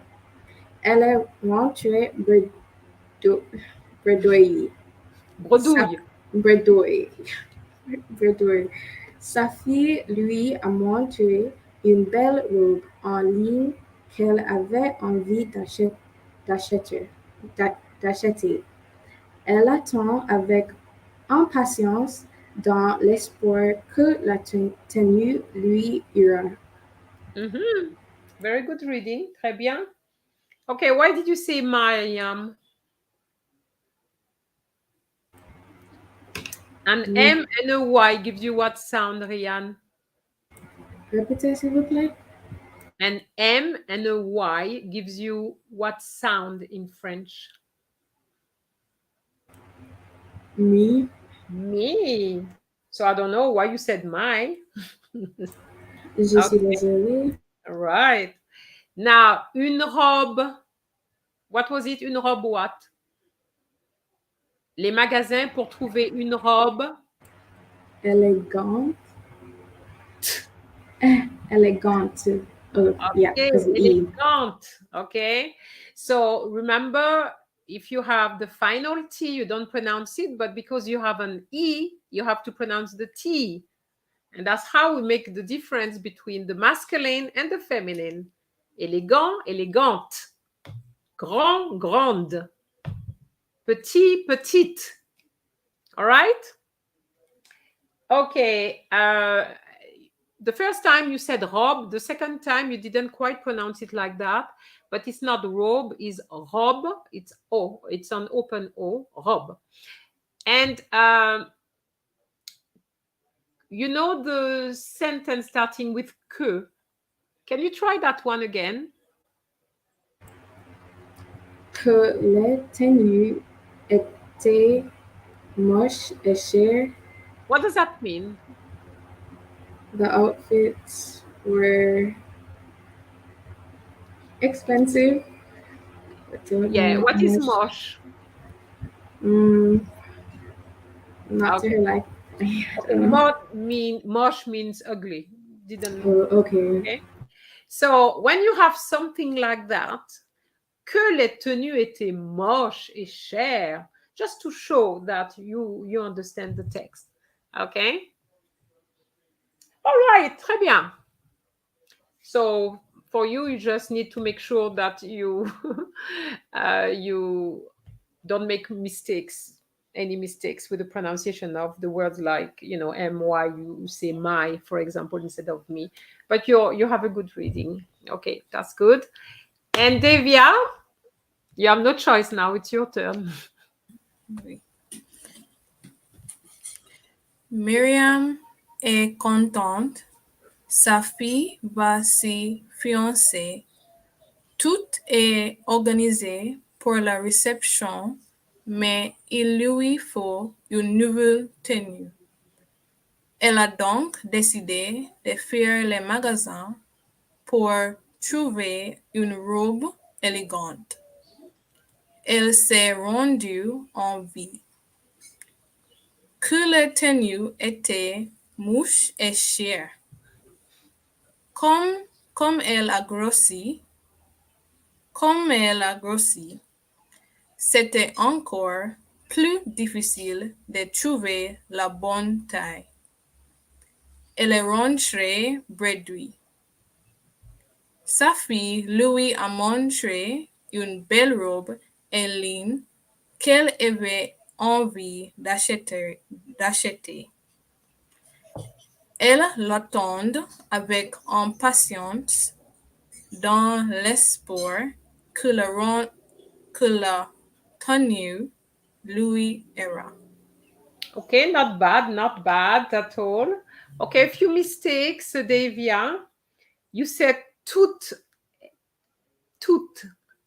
Elle est rentrée bredouille. Sa, Bredouille. bredouille. Bredouille. Sa fille lui a montré une belle robe en ligne qu'elle avait envie d'acheter. d'acheter. Elle attend avec impatience dans l'espoir que la tenue lui ira. Mhm. Very good reading. Très bien. Okay, why did you say Mariam? An M and a Y gives you what sound, Rianne? Répétez s'il vous plaît. An M and a Y gives you what sound in French? Me. Me. So I don't know why you said my. Je suis Okay, désolée. right. Now, une robe. What was it? Une robe what? Les magasins pour trouver une robe. Élégante. Élégante. Oh, yeah, Okay, because of E. elegant. Okay. So remember, if you have the final T, you don't pronounce it, but because you have an E, you have to pronounce the T. And that's how we make the difference between the masculine and the feminine. Élégant, élégante. Grand, grande. Petit, petite. All right? Okay. The first time you said robe, the second time you didn't quite pronounce it like that, but it's not robe, it's robe. It's O, it's an open O, robe. And you know the sentence starting with que. Can you try that one again? Que les tenues étaient moches et chères. What does that mean? The outfits were expensive. Yeah, what is Moche. moche? Mm, not to Okay. her like. I Okay, don't know. moche means ugly. Didn't. Oh, okay. Okay. So when you have something like that, que les tenues étaient moches et chères, just to show that you understand the text. Okay? All right, très bien. So for you, you just need to make sure that you you don't make any mistakes with the pronunciation of the words, like, my, you say my, for example, instead of me. But you have a good reading. Okay, that's good. And Devia, you have no choice now. It's your turn. Oui. Myriam est contente. Sa fille va se fiancer. Tout est organisé pour la réception, mais il lui faut une nouvelle tenue. Elle a donc décidé de faire les magasins pour trouver une robe élégante. Elle s'est rendue en vie. Que le tenue était mouche et chère. Comme elle a grossi, c'était encore plus difficile de trouver la bonne taille. Elle est rentrée bredouille. Sa fille lui a montré une belle robe en ligne qu'elle avait envie d'acheter. Elle l'attend avec impatience dans l'espoir que la tenue lui ira. Okay, not bad at all. Okay, a few mistakes, Davia. You said tout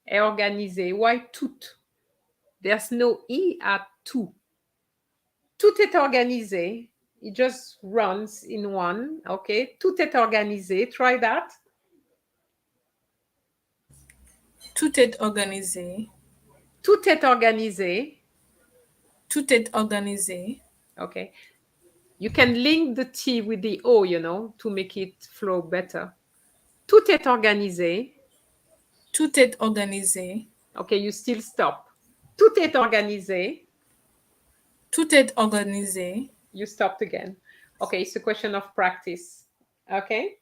est organisé. Why tout? There's no E at tout. Tout est organisé. It just runs in one. Okay, tout est organisé. Try that. Tout est organisé. Tout est organisé. Tout est organisé. Okay. You can link the T with the O, to make it flow better. Tout est organisé. Tout est organisé. Okay, you still stop. Tout est organisé. Tout est organisé. You stopped again. Okay, it's a question of practice. Okay.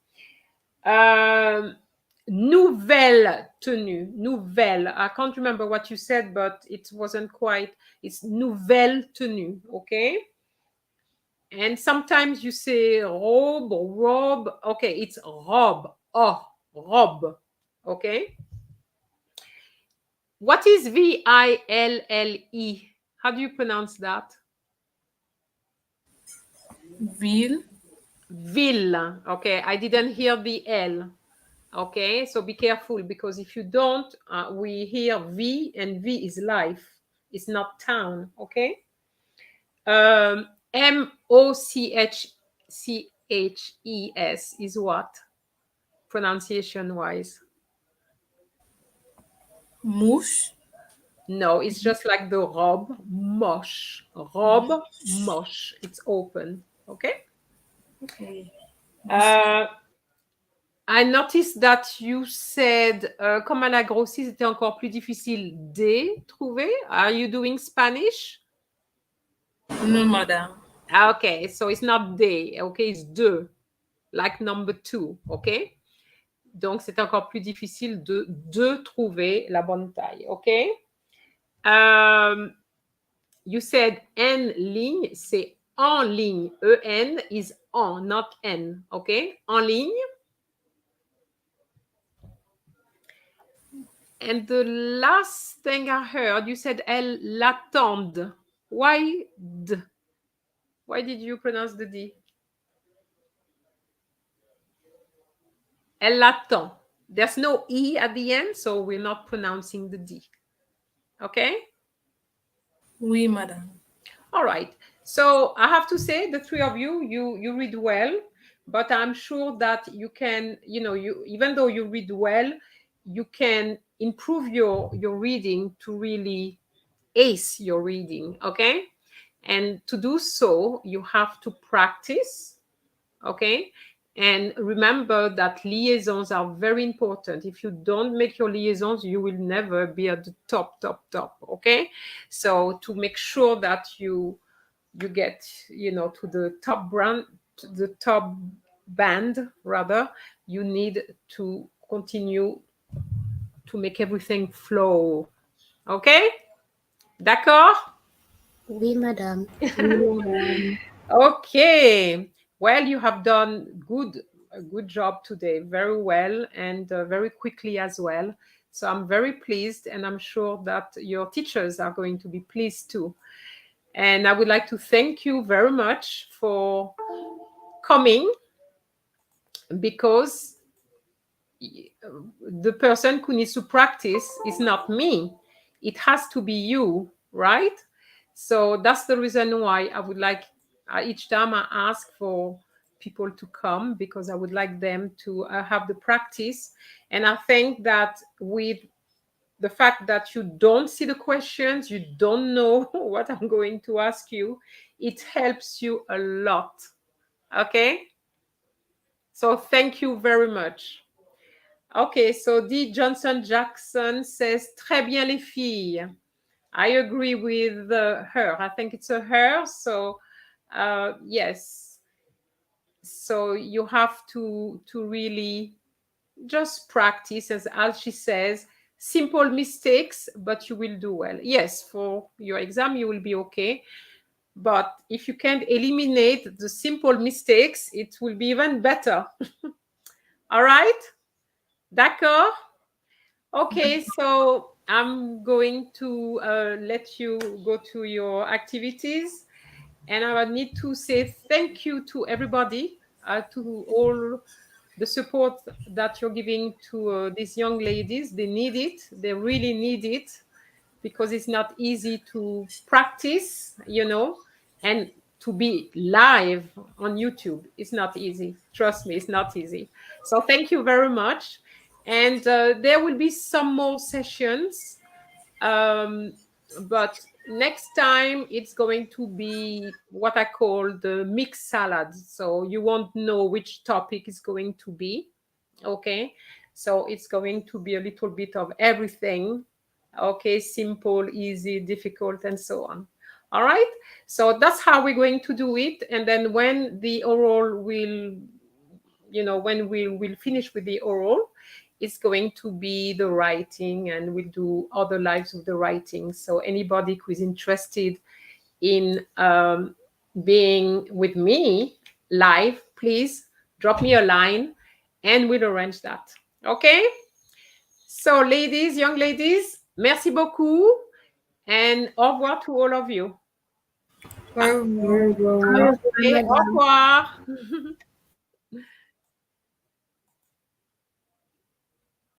Nouvelle tenue. Nouvelle. I can't remember what you said, but it wasn't quite. It's nouvelle tenue. Okay. And sometimes you say robe or robe. Okay, it's robe. Oh, robe. Okay. What is VILLE? How do you pronounce that? Ville. Ville. Okay, I didn't hear the L. Okay, so be careful because if you don't, we hear V and V is life. It's not town. Okay. MOCHCHES is what? Pronunciation wise? Mouche. No, it's just like the robe. Moche. Robe, moche. It's open. Okay. Okay. I noticed that you said, comme elle a grossi, c'était encore plus difficile de trouver. Are you doing Spanish? No, madame. Okay, so it's not de, okay, it's de, like number 2, okay? Donc, c'est encore plus difficile de trouver la bonne taille, okay? You said en ligne, c'est en ligne. E-N is en, not N, okay? En ligne. And the last thing I heard, you said elle l'attend. Why d? Why did you pronounce the D? Elle l'attend. There's no E at the end, so we're not pronouncing the D. Okay? Oui, madame. All right. So I have to say, the three of you, you read well, but I'm sure that you can, you even though you read well, you can improve your reading to really ace your reading, okay? And to do so, you have to practice, okay? And remember that liaisons are very important. If you don't make your liaisons, you will never be at the top, okay? So to make sure that you get, to the top band, rather, you need to continue to make everything flow, okay? D'accord? Oui, madame. Okay. Well, you have done a good job today, very well and very quickly as well. So I'm very pleased, and I'm sure that your teachers are going to be pleased too. And I would like to thank you very much for coming, because the person who needs to practice is not me. It has to be you, right? So that's the reason why I would like, each time I ask for people to come, because I would like them to have the practice. And I think that with the fact that you don't see the questions, you don't know what I'm going to ask you, it helps you a lot. Okay? So thank you very much. Okay, so D. Johnson Jackson says, très bien les filles. I agree with her. I think it's a her. So yes. So you have to really just practice, as she says, simple mistakes, but you will do well. Yes, for your exam, you will be okay. But if you can't eliminate the simple mistakes, it will be even better. All right? D'accord? Okay, so I'm going to let you go to your activities. And I need to say thank you to everybody, to all the support that you're giving to these young ladies. They need it. They really need it, because it's not easy to practice, and to be live on YouTube. It's not easy. Trust me, it's not easy. So thank you very much. And there will be some more sessions. But next time it's going to be what I call the mixed salad. So you won't know which topic is going to be. Okay. So it's going to be a little bit of everything. Okay. Simple, easy, difficult, and so on. All right. So that's how we're going to do it. And then when the oral will, when we will finish with the oral, it's going to be the writing, and we'll do other lives of the writing. So anybody who is interested in being with me live, please drop me a line and we'll arrange that. Okay? So ladies, young ladies, merci beaucoup and au revoir to all of you. Au revoir. Okay, au revoir.